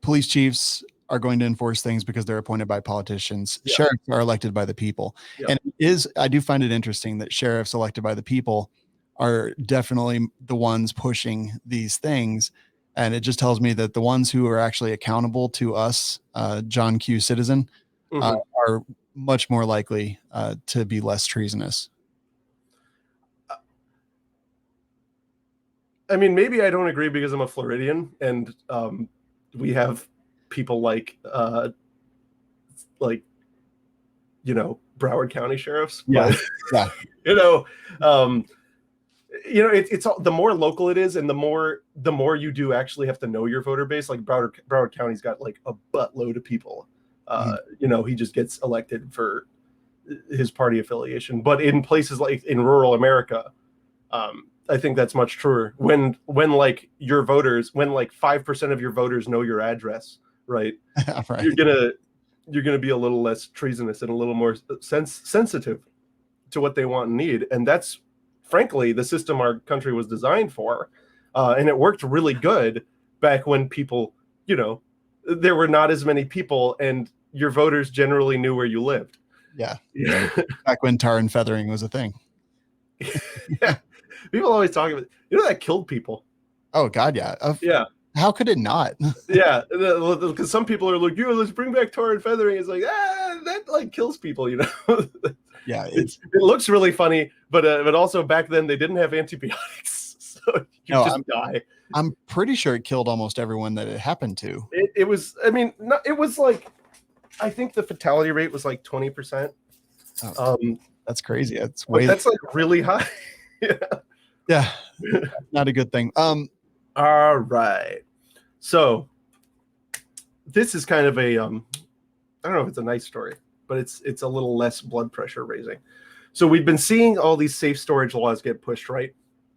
police chiefs are going to enforce things because they're appointed by politicians. Yeah. Sheriffs are elected by the people. Yeah. And I do find it interesting that sheriffs elected by the people are definitely the ones pushing these things. And it just tells me that the ones who are actually accountable to us, John Q. citizen, are much more likely to be less treasonous. I mean, maybe I don't agree because I'm a Floridian and we have people like Broward County sheriffs. Yeah. But, yeah. It's all, the more local it is and the more you do actually have to know your voter base. Like Broward County's got like a buttload of people. He just gets elected for his party affiliation. But in places like in rural America, I think that's much truer. When like your voters, when like 5% of your voters know your address, right? Right. You're gonna be a little less treasonous and a little more sensitive to what they want and need, and that's frankly, the system our country was designed for. And it worked really good back when people, there were not as many people and your voters generally knew where you lived. Yeah. Back when tar and feathering was a thing. Yeah. People always talk about, that killed people. Oh God. Yeah. Yeah. How could it not? Yeah. Because some people are like, let's bring back tar and feathering. It's like, that like kills people, Yeah. It looks really funny, but also back then they didn't have antibiotics. So you just die. I'm pretty sure it killed almost everyone that it happened to. It was, it was like, I think the fatality rate was like 20%. That's crazy. That's like really high. Yeah. Not a good thing. All right. So this is kind of a, I don't know if it's a nice story, but it's a little less blood pressure raising. So we've been seeing all these safe storage laws get pushed, right?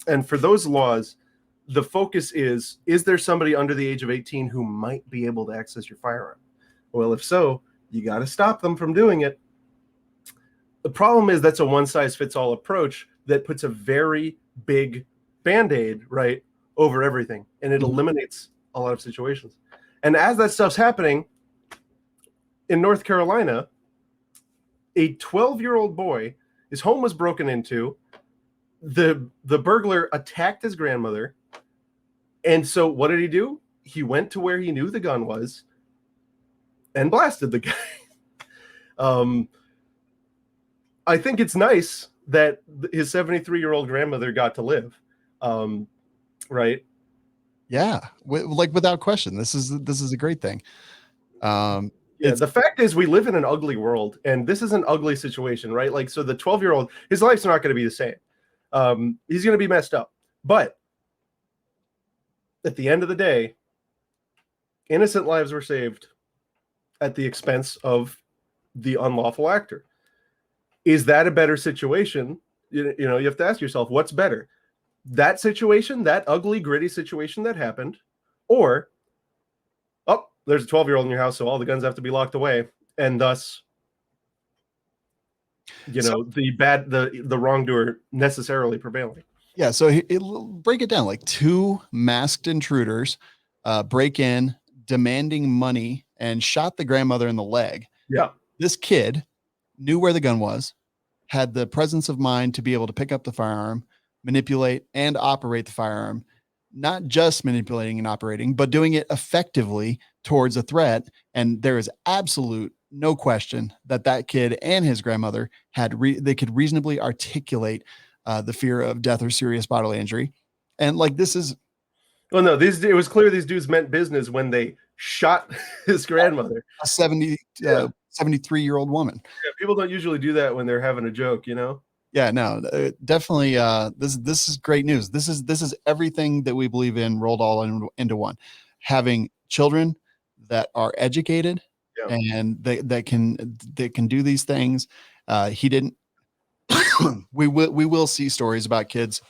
And for those laws, the focus is there somebody under the age of 18 who might be able to access your firearm? Well, if so, you got to stop them from doing it. The problem is that's a one-size-fits-all approach that puts a very big Band-Aid, right, over everything. And it eliminates a lot of situations. And as that stuff's happening, in North Carolina, a 12-year-old boy, his home was broken into. The burglar attacked his grandmother. And so what did he do? He went to where he knew the gun was and blasted the guy. I think it's nice that his 73-year-old grandmother got to live. Right? Yeah. Without question, this is a great thing. The fact is we live in an ugly world, and this is an ugly situation, right? Like, so the 12-year-old, his life's not going to be the same. He's going to be messed up. But at the end of the day, innocent lives were saved at the expense of the unlawful actor. Is that a better situation? You have to ask yourself, what's better? That situation, that ugly, gritty situation that happened, or, there's a 12-year-old in your house, so all the guns have to be locked away, and thus, the wrongdoer necessarily prevailing. Yeah, so it'll break it down. Like two masked intruders break in, demanding money, and shot the grandmother in the leg. Yeah. This kid knew where the gun was, had the presence of mind to be able to pick up the firearm, manipulate and operate the firearm, not just manipulating and operating, but doing it effectively towards a threat. And there is absolute no question that kid and his grandmother they could reasonably articulate the fear of death or serious bodily injury. And like, this is, well, no, it was clear these dudes meant business when they shot his grandmother, a 73-year-old woman. Yeah, people don't usually do that when they're having a joke, Yeah, no, definitely. This is great news. This is everything that we believe in rolled all into one. Having children that are educated and that can do these things. He didn't. We will see stories about kids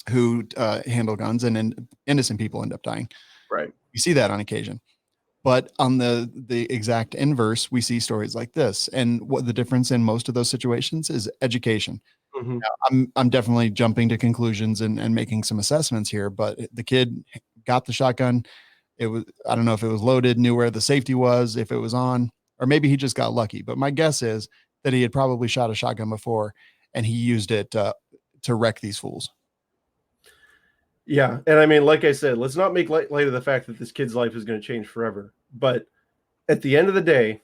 who handle guns and innocent people end up dying. Right. We see that on occasion. But on the exact inverse, we see stories like this. And what the difference in most of those situations is education. Mm-hmm. Now, I'm definitely jumping to conclusions and making some assessments here, but the kid got the shotgun. I don't know if it was loaded, knew where the safety was, if it was on, or maybe he just got lucky. But my guess is that he had probably shot a shotgun before and he used it to wreck these fools. Yeah. And like I said, let's not make light of the fact that this kid's life is going to change forever. But at the end of the day,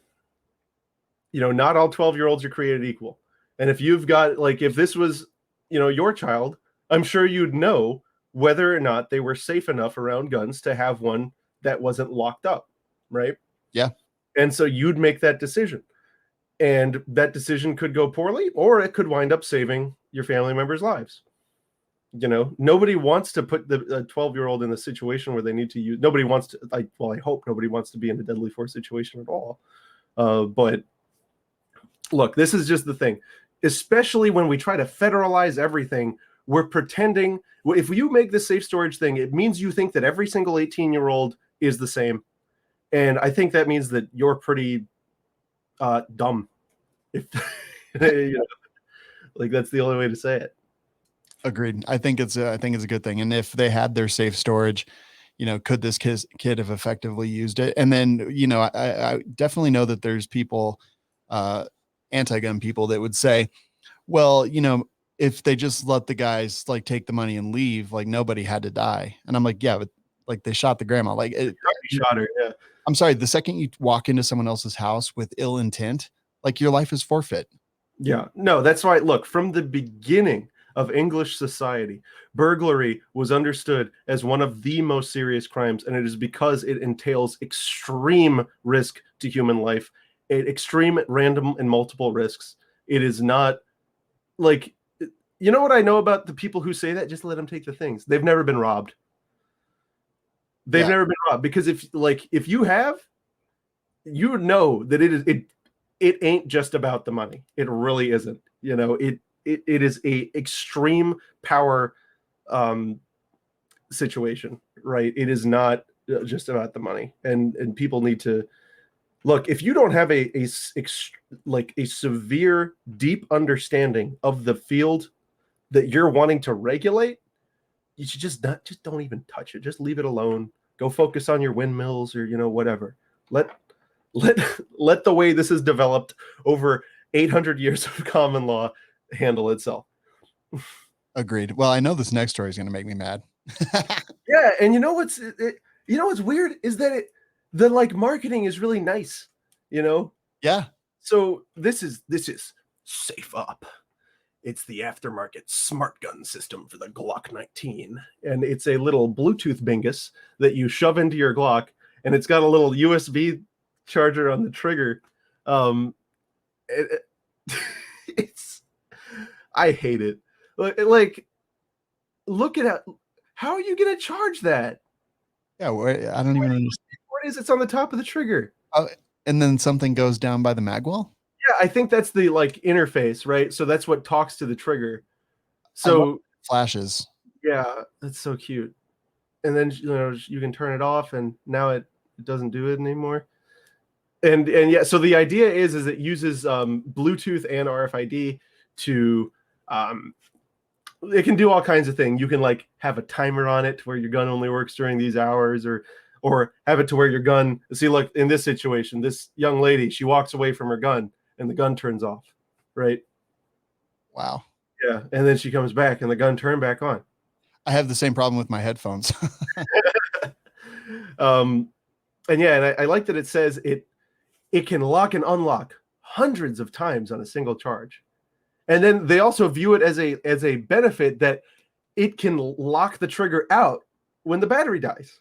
not all 12-year-olds are created equal. And if you've got, if this was, your child, I'm sure you'd know whether or not they were safe enough around guns to have one that wasn't locked up. Right. Yeah. And so you'd make that decision. And that decision could go poorly, or it could wind up saving your family members' lives. Nobody wants to put the 12-year-old in a situation where they need to use. Nobody wants to. I hope nobody wants to be in a deadly force situation at all. But look, this is just the thing. Especially when we try to federalize everything, we're pretending. If you make this safe storage thing, it means you think that every single 18-year-old is the same, and I think that means that you're pretty dumb. If that's the only way to say it. Agreed. I think it's a good thing. And if they had their safe storage, could this kid have effectively used it? And then, I definitely know that there's people, anti-gun people that would say, well, if they just let the guys like take the money and leave, like nobody had to die. And I'm like, yeah, but like they shot the grandma. Like Shot her. Yeah. I'm sorry. The second you walk into someone else's house with ill intent, like your life is forfeit. Yeah. No, that's why. Look, from the beginning of English society, burglary was understood as one of the most serious crimes, and it is because it entails extreme risk to human life, extreme random and multiple risks. It is not like, you know what I know about the people who say that? Just let them take the things. They've never been robbed. They've never been robbed, because if you have, you know that it ain't just about the money. It really isn't. It is a extreme power situation, right? It is not just about the money, and people need to look. If you don't have a severe, deep understanding of the field that you're wanting to regulate, you should just don't even touch it. Just leave it alone. Go focus on your windmills or whatever. Let the way this is developed over 800 years of common law handle itself. Agreed. Well, I know this next story is going to make me mad. Yeah, and what's weird is that the marketing is really nice, Yeah. So this is Safe Up. It's the aftermarket smart gun system for the Glock 19, and it's a little Bluetooth bingus that you shove into your Glock, and it's got a little USB charger on the trigger. It's I hate it. Like, look at how are you going to charge that? Yeah, I don't even understand. What is it's on the top of the trigger? And then something goes down by the magwell? Yeah, I think that's the interface, right? So that's what talks to the trigger. So flashes. Yeah, that's so cute. And then you can turn it off, and now it doesn't do it anymore. And yeah, so the idea is it uses Bluetooth and RFID to it can do all kinds of things. You can have a timer on it where your gun only works during these hours, or have it to where your gun, see, like in this situation, this young lady, she walks away from her gun and the gun turns off, right? Wow. Yeah, and then she comes back and the gun turned back on. I have the same problem with my headphones. And yeah, and I like that it says it can lock and unlock hundreds of times on a single charge. And then they also view it as a benefit that it can lock the trigger out when the battery dies.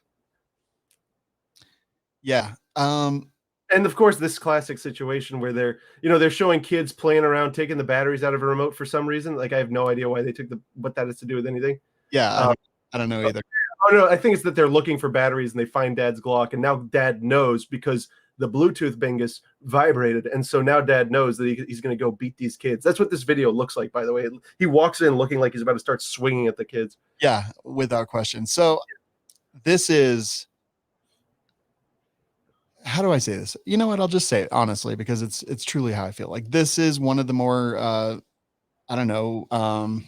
Yeah. And of course, this classic situation where they're showing kids playing around, taking the batteries out of a remote for some reason. Like, I have no idea why they took what that has to do with anything. Yeah, I don't know either. Oh no, I think it's that they're looking for batteries and they find Dad's Glock, and now Dad knows because the Bluetooth bingus vibrated, and so now Dad knows that he's going to go beat these kids. That's what this video looks like, by the way. He walks in looking like he's about to start swinging at the kids. Yeah, without question. So this is, how do I say this? You know what? I'll just say it honestly, because it's truly how I feel. Like, this is one of the more I don't know,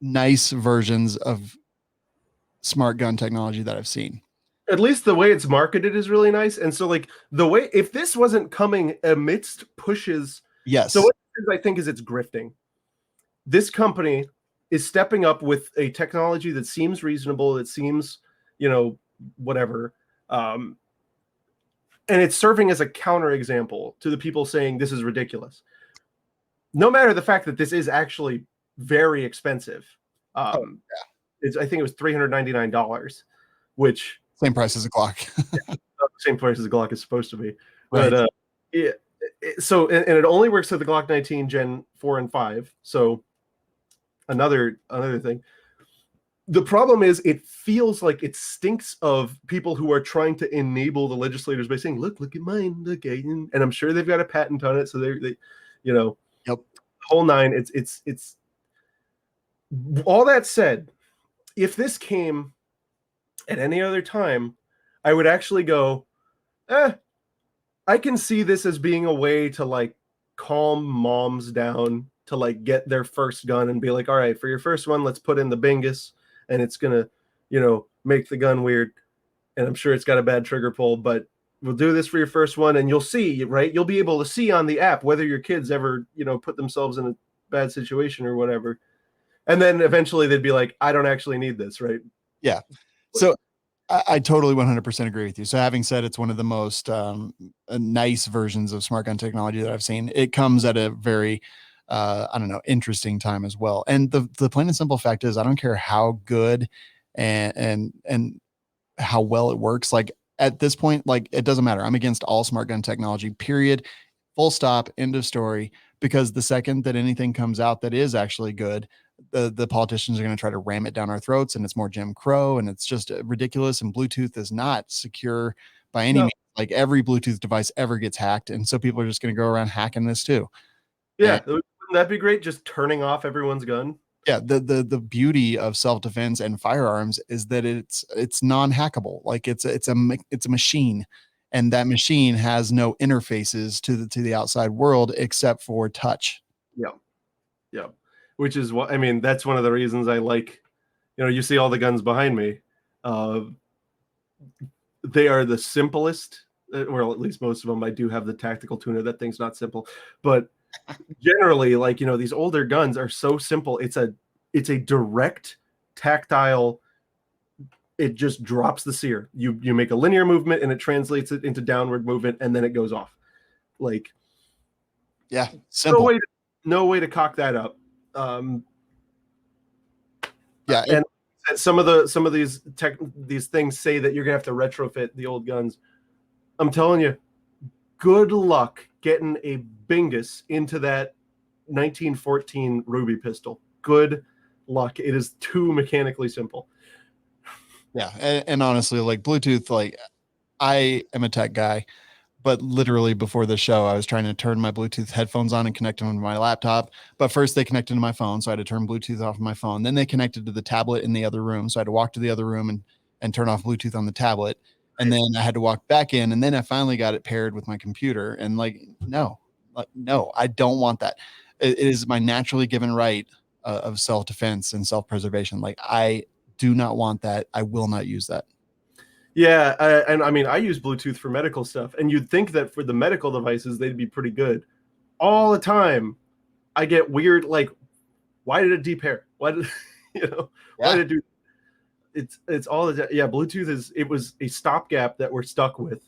nice versions of smart gun technology that I've seen. At least the way it's marketed is really nice. And so, like, the way, if this wasn't coming amidst pushes, yes. So what it is, I think, is it's grifting. This company is stepping up with a technology that seems reasonable, that seems, whatever. And it's serving as a counterexample to the people saying this is ridiculous. No matter the fact that this is actually very expensive. I think it was $399, which same price as a Glock. Same price as a Glock is supposed to be. Right. But so it only works with the Glock 19 Gen 4 and 5. So another thing. The problem is it feels like it stinks of people who are trying to enable the legislators by saying, look at mine, look, and I'm sure they've got a patent on it. So they Yep. The whole nine. It's all that said, if this came at any other time, I would actually go, I can see this as being a way to calm moms down to like get their first gun and be like, all right, for your first one, let's put in the Bingus, and it's gonna, make the gun weird. And I'm sure it's got a bad trigger pull, but we'll do this for your first one, and you'll see, right? You'll be able to see on the app whether your kids ever, put themselves in a bad situation or whatever. And then eventually they'd be like, I don't actually need this, right? Yeah. So I totally 100% agree with you. So having said it's one of the most nice versions of smart gun technology that I've seen, it comes at a very, interesting time as well. And the plain and simple fact is, I don't care how good and how well it works. Like at this point, like it doesn't matter. I'm against all smart gun technology, period, full stop, end of story. Because the second that anything comes out that is actually good, the politicians are going to try to ram it down our throats, and it's more Jim Crow, and it's just ridiculous. And Bluetooth is not secure by any means. Like every Bluetooth device ever gets hacked, and so people are just going to go around hacking this too. Yeah, wouldn't that be great? Just turning off everyone's gun. Yeah, the beauty of self-defense and firearms is that it's non-hackable. Like it's a machine, and that machine has no interfaces to the outside world except for touch. Yeah. Which is what, that's one of the reasons I like, you see all the guns behind me. They are the simplest, well, at least most of them. I do have the tactical tuner. That thing's not simple, but generally, like, these older guns are so simple. It's a direct tactile. It just drops the sear. You make a linear movement and it translates it into downward movement, and then it goes off. Like, yeah, simple. No way to cock that up. Yeah, and some of these things say that you're gonna have to retrofit the old guns. I'm telling you, good luck getting a Bingus into that 1914 Ruby pistol. Good luck. It is too mechanically simple. Yeah, and honestly, like Bluetooth, like I am a tech guy, but literally before the show, I was trying to turn my Bluetooth headphones on and connect them to my laptop. But first they connected to my phone, so I had to turn Bluetooth off of my phone. Then they connected to the tablet in the other room, so I had to walk to the other room and turn off Bluetooth on the tablet. And then I had to walk back in, and then I finally got it paired with my computer. And no, I don't want that. It is my naturally given right of self-defense and self-preservation. Like I do not want that. I will not use that. Yeah, and I use Bluetooth for medical stuff, and you'd think that for the medical devices they'd be pretty good. All the time, I get weird, like, why did it depair? Why did why did it do? It's all Bluetooth it was a stopgap that we're stuck with.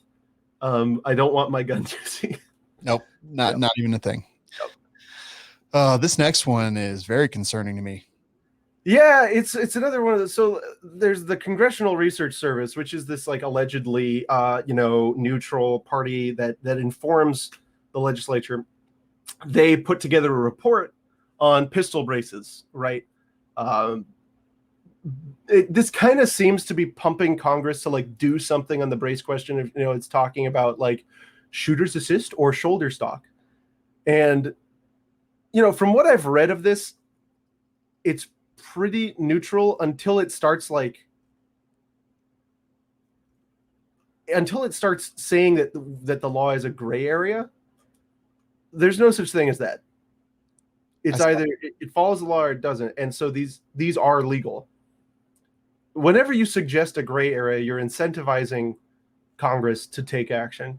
I don't want my gun using. Nope, not even a thing. Nope. This next one is very concerning to me. Yeah, it's another one of those. So there's the Congressional Research Service, which is this like allegedly neutral party that informs the legislature. They put together a report on pistol braces, right? This kind of seems to be pumping Congress to like do something on the brace question. If it's talking about like shooter's assist or shoulder stock, and from what I've read of this, it's pretty neutral until it starts saying that the law is a gray area. There's no such thing as that. It's either it follows the law or it doesn't. And so these are legal. Whenever you suggest a gray area, you're incentivizing Congress to take action.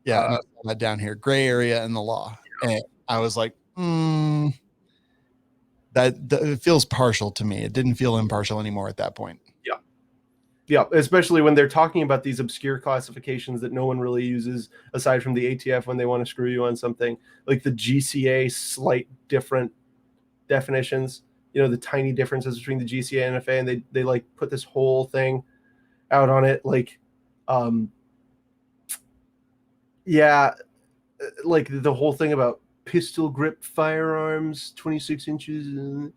Yeah, down here, gray area in the law. And I was like, that it feels partial to me. It didn't feel impartial anymore at that point. Yeah, especially when they're talking about these obscure classifications that no one really uses aside from the ATF when they want to screw you on something, like the GCA slight different definitions, the tiny differences between the GCA and NFA, and they like put this whole thing out on it. Like, like the whole thing about pistol grip firearms, 26 inches.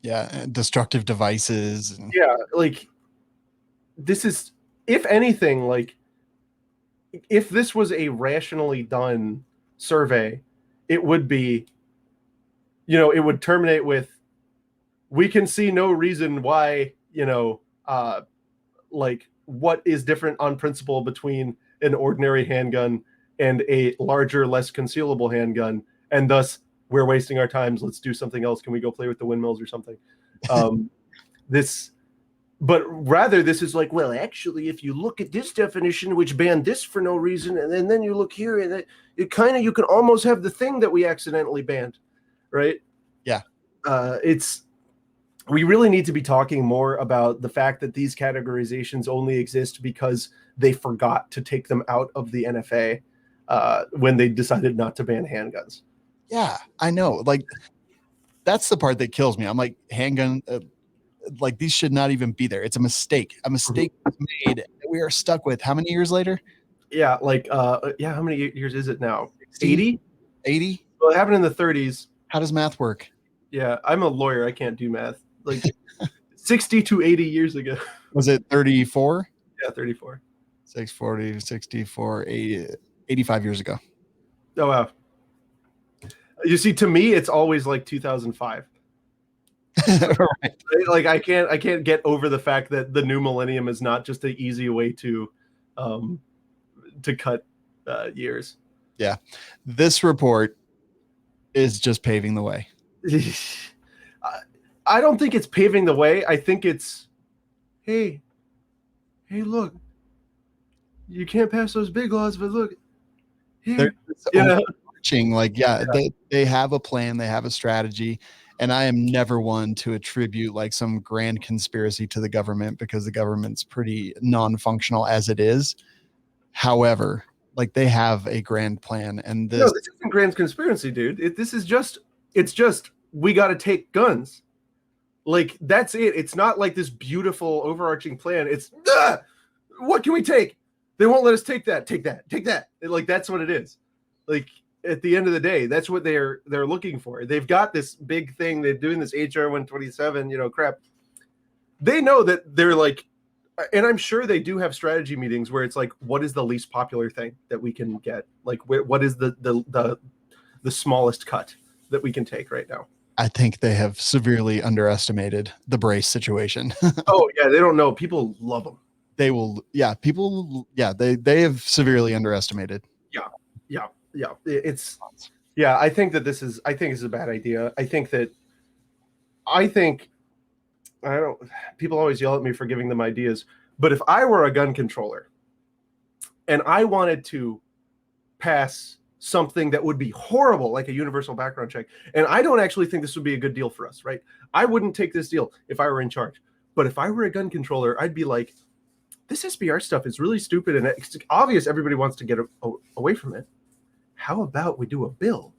Yeah, destructive devices. Yeah, like this is, if anything, like if this was a rationally done survey, it would be, it would terminate with, we can see no reason why, like what is different on principle between an ordinary handgun and a larger, less concealable handgun, and thus we're wasting our times. Let's do something else. Can we go play with the windmills or something? But rather this is like, well, actually, if you look at this definition, which banned this for no reason, and then you look here, and it kind of, you can almost have the thing that we accidentally banned, right? Yeah. We really need to be talking more about the fact that these categorizations only exist because they forgot to take them out of the NFA when they decided not to ban handguns. Yeah, I know. Like, that's the part that kills me. I'm like, handgun, like, these should not even be there. It's a mistake. A mistake was made that we are stuck with. How many years later? Yeah, like, how many years is it now? 80? 80? Well, it happened in the 30s. How does math work? Yeah, I'm a lawyer. I can't do math. Like 60 to 80 years ago. Was it 34? Yeah, 34. 640, 64, 80, 85 years ago. Oh, wow. You see, to me, it's always like 2005. Right. Like I can't get over the fact that the new millennium is not just an easy way to cut years. Yeah, this report is just paving the way. I don't think it's paving the way. I think it's, hey, look, you can't pass those big laws, but look, here, like, yeah, they have a plan, they have a strategy. And I am never one to attribute like some grand conspiracy to the government, because the government's pretty non-functional as it is. However, like, they have a grand plan, and this isn't grand conspiracy, dude. It's just we got to take guns. Like, that's it. It's not like this beautiful overarching plan. It's what can we take? They won't let us take that. Take that. Like, that's what it is. Like, at the end of the day, that's what they're looking for. They've got this big thing. They're doing this HR 127, crap. They know that they're like, and I'm sure they do have strategy meetings where it's like, what is the least popular thing that we can get? Like, what is the smallest cut that we can take right now? I think they have severely underestimated the brace situation. Oh yeah, they don't know. People love them. They will. Yeah, people. Yeah, they have severely underestimated. Yeah. I think this is a bad idea. People always yell at me for giving them ideas, but if I were a gun controller and I wanted to pass something that would be horrible, like a universal background check, and I don't actually think this would be a good deal for us, right? I wouldn't take this deal if I were in charge. But if I were a gun controller, I'd be like, this SBR stuff is really stupid, and it's obvious everybody wants to get away from it. How about we do a bill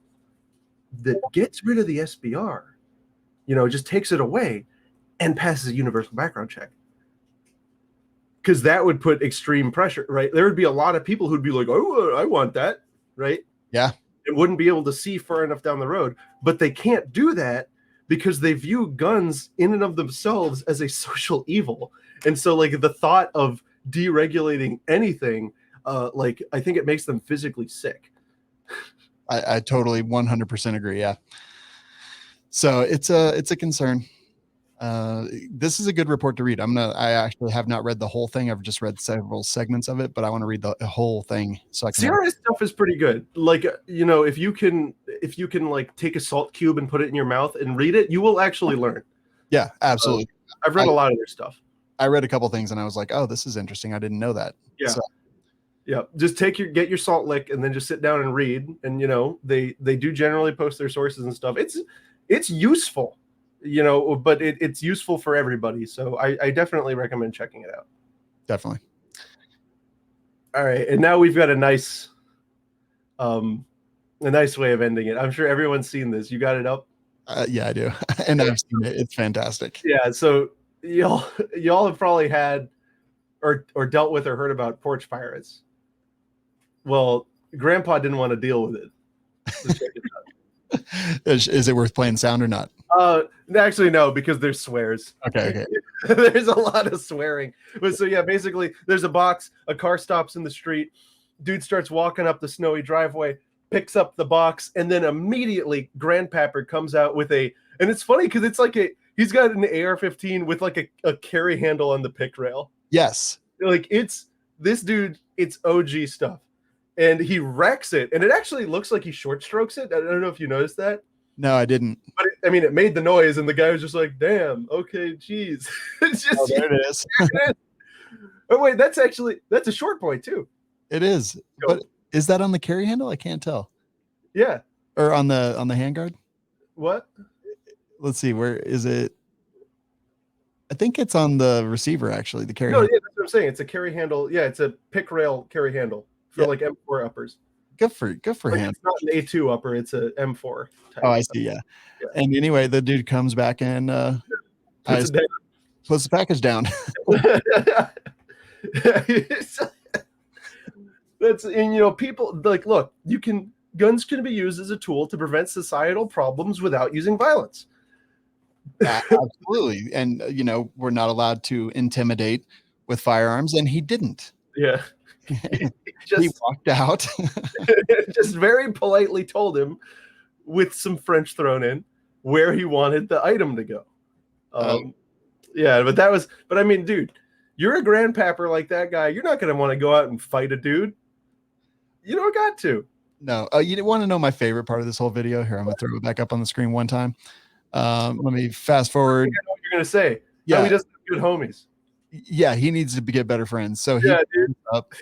that gets rid of the SBR, just takes it away and passes a universal background check? Because that would put extreme pressure, right? There would be a lot of people who'd be like, oh, I want that, right? Yeah. It wouldn't be able to see far enough down the road, but they can't do that because they view guns in and of themselves as a social evil. And so, like, the thought of deregulating anything, I think it makes them physically sick. I totally 100% agree. Yeah. So it's a concern. This is a good report to read. I actually have not read the whole thing. I've just read several segments of it, but I want to read the whole thing so I can. CRS stuff is pretty good. Like, if you can like take a salt cube and put it in your mouth and read it, you will actually learn. Yeah, absolutely. I've read a lot of their stuff. I read a couple things and I was like, oh, this is interesting. I didn't know that. Yeah. So, yeah. Just get your salt lick and then just sit down and read. And, they do generally post their sources and stuff. It's useful. But it's useful for everybody. So I definitely recommend checking it out. Definitely. All right. And now we've got a nice way of ending it. I'm sure everyone's seen this. You got it up? Yeah, I do. And I've seen it. It's fantastic. Yeah. So y'all have probably had or dealt with or heard about porch pirates. Well, Grandpa didn't want to deal with it. So check it out. Is it worth playing sound or not? Actually, no, because there's swears. Okay. There's a lot of swearing. But so yeah, basically there's a box, a car stops in the street, dude starts walking up the snowy driveway, picks up the box, and then immediately grandpapper comes out with and it's funny because it's like he's got an AR-15 with like a carry handle on the pick rail. Yes. Like, it's OG stuff. And he wrecks it, and it actually looks like he short strokes it. I don't know if you noticed that. No, I didn't. But it made the noise, and the guy was just like, "Damn, okay, geez." It's just, Oh, there it is. Oh wait, that's a short point too. It is. But is that on the carry handle? I can't tell. Yeah. Or on the handguard? What? Let's see. Where is it? I think it's on the receiver, actually. The carry. No, yeah, that's what I'm saying. It's a carry handle. Yeah, it's a pick rail carry handle for like M4 uppers. Good for like him. It's not an A2 upper. It's a M4. Type. Oh, I see. Yeah. And anyway, the dude comes back and puts the package down. That's, and people like, look, guns can be used as a tool to prevent societal problems without using violence. Absolutely. And we're not allowed to intimidate with firearms, and he didn't. Yeah. He walked out. Just very politely told him, with some French thrown in, where he wanted the item to go. Yeah, but I mean, dude, you're a grandpapper like that guy. You're not going to want to go out and fight a dude. You don't got to. No. You want to know my favorite part of this whole video? Here, I'm going to throw it back up on the screen one time. Let me fast forward. I know what you're going to say. Yeah. He doesn't have good homies. Yeah, he needs to get better friends. So dude. Up.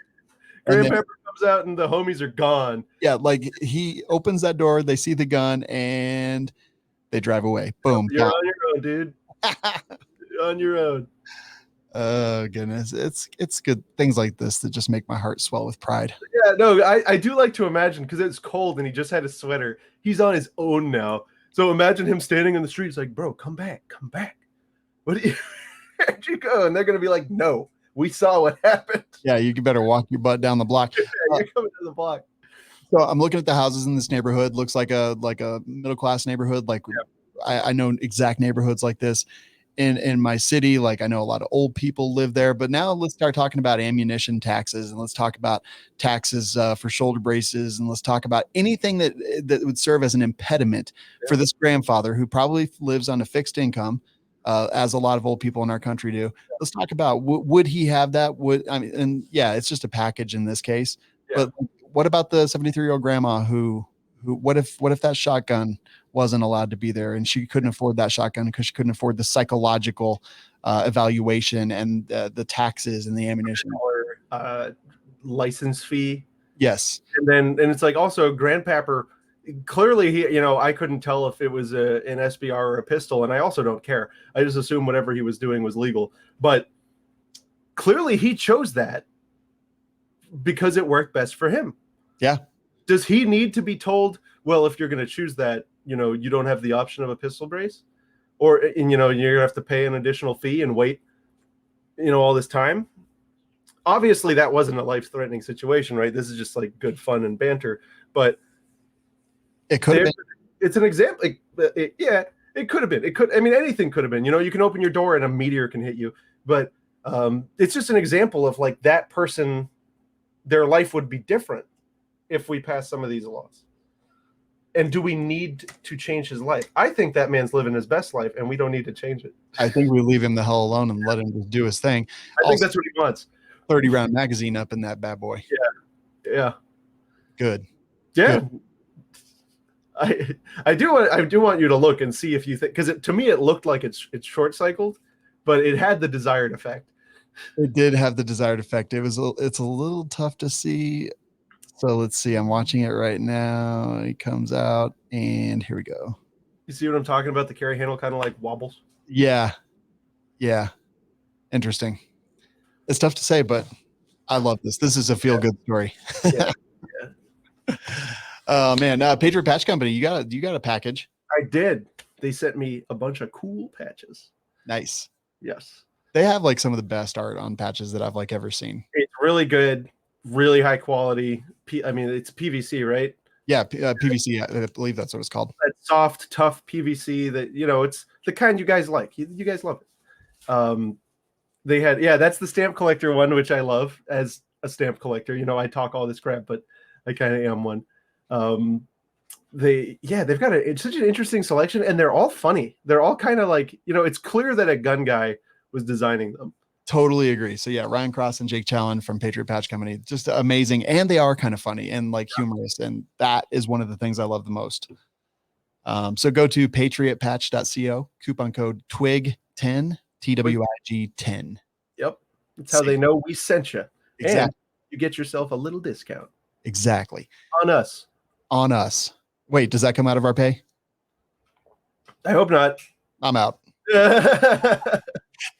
Grandpapper comes out and the homies are gone. Yeah, like he opens that door, they see the gun, and they drive away. Boom. You're on your own, dude. You're on your own. Oh goodness, it's good things like this that just make my heart swell with pride. Yeah, no, I do like to imagine, because it's cold and he just had a sweater. He's on his own now. So imagine him standing in the street. It's like, bro, come back. Where'd you go? And they're gonna be like, no, we saw what happened. Yeah, you better walk your butt down the block. Yeah, you're coming to the block. So I'm looking at the houses in this neighborhood. Looks like a middle class neighborhood. Like, yeah. I know exact neighborhoods like this in my city. Like, I know a lot of old people live there. But now let's start talking about ammunition taxes, and let's talk about taxes for shoulder braces, and let's talk about anything that would serve as an impediment for this grandfather who probably lives on a fixed income. As a lot of old people in our country do. Let's talk about would he have that? And yeah, it's just a package in this case. Yeah. But what about the 73-year-old grandma who what if that shotgun wasn't allowed to be there, and she couldn't afford that shotgun because she couldn't afford the psychological evaluation and the taxes and the ammunition or license fee. Yes, and it's like also grandpapper. Clearly, he, I couldn't tell if it was an SBR or a pistol, and I also don't care. I just assume whatever he was doing was legal. But clearly, he chose that because it worked best for him. Yeah. Does he need to be told, well, if you're going to choose that, you don't have the option of a pistol brace, you're going to have to pay an additional fee and wait, all this time? Obviously, that wasn't a life-threatening situation, right? This is just like good fun and banter, but it could have been. It's an example. Yeah, it could have been. Anything could have been. You can open your door and a meteor can hit you. But it's just an example of like that person, their life would be different if we pass some of these laws. And do we need to change his life? I think that man's living his best life, and we don't need to change it. I think we leave him the hell alone and let him just do his thing. I think that's what he wants. 30-round magazine up in that bad boy. Yeah. Good. Yeah. Good. I do want you to look and see if you think, because to me it looked like it's short cycled, but it had the desired effect. It did have the desired effect. It's a little tough to see. So let's see. I'm watching it right now. He comes out, and here we go. You see what I'm talking about? The carry handle kind of like wobbles. Yeah. Interesting. It's tough to say, but I love this. This is a feel good story. Yeah. Oh man, Patriot Patch Company, you got a package. I did. They sent me a bunch of cool patches. Nice. Yes. They have like some of the best art on patches that I've like ever seen. It's really good, really high quality. It's PVC, right? Yeah, PVC. I believe that's what it's called. That soft, tough PVC that it's the kind you guys like. You guys love it. They had that's the stamp collector one, which I love as a stamp collector. I talk all this crap, but I kind of am one. They've got such an interesting selection, and they're all funny. They're all kind of like, it's clear that a gun guy was designing them. Totally agree. So yeah, Ryan Cross and Jake Challen from Patriot Patch Company, just amazing. And they are kind of funny and like humorous. And that is one of the things I love the most. So go to patriotpatch.co, coupon code TWIG10, TWIG 10. Yep. That's how they know we sent you. Exactly. And you get yourself a little discount. Exactly. On us. On us. Wait, does that come out of our pay? I hope not. I'm out.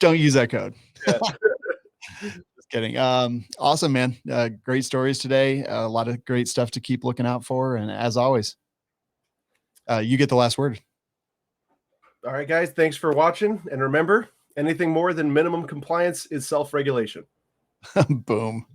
Don't use that code. Yeah. Just kidding. Awesome, man. Great stories today. A lot of great stuff to keep looking out for. And as always, you get the last word. All right, guys. Thanks for watching. And remember, anything more than minimum compliance is self-regulation. Boom.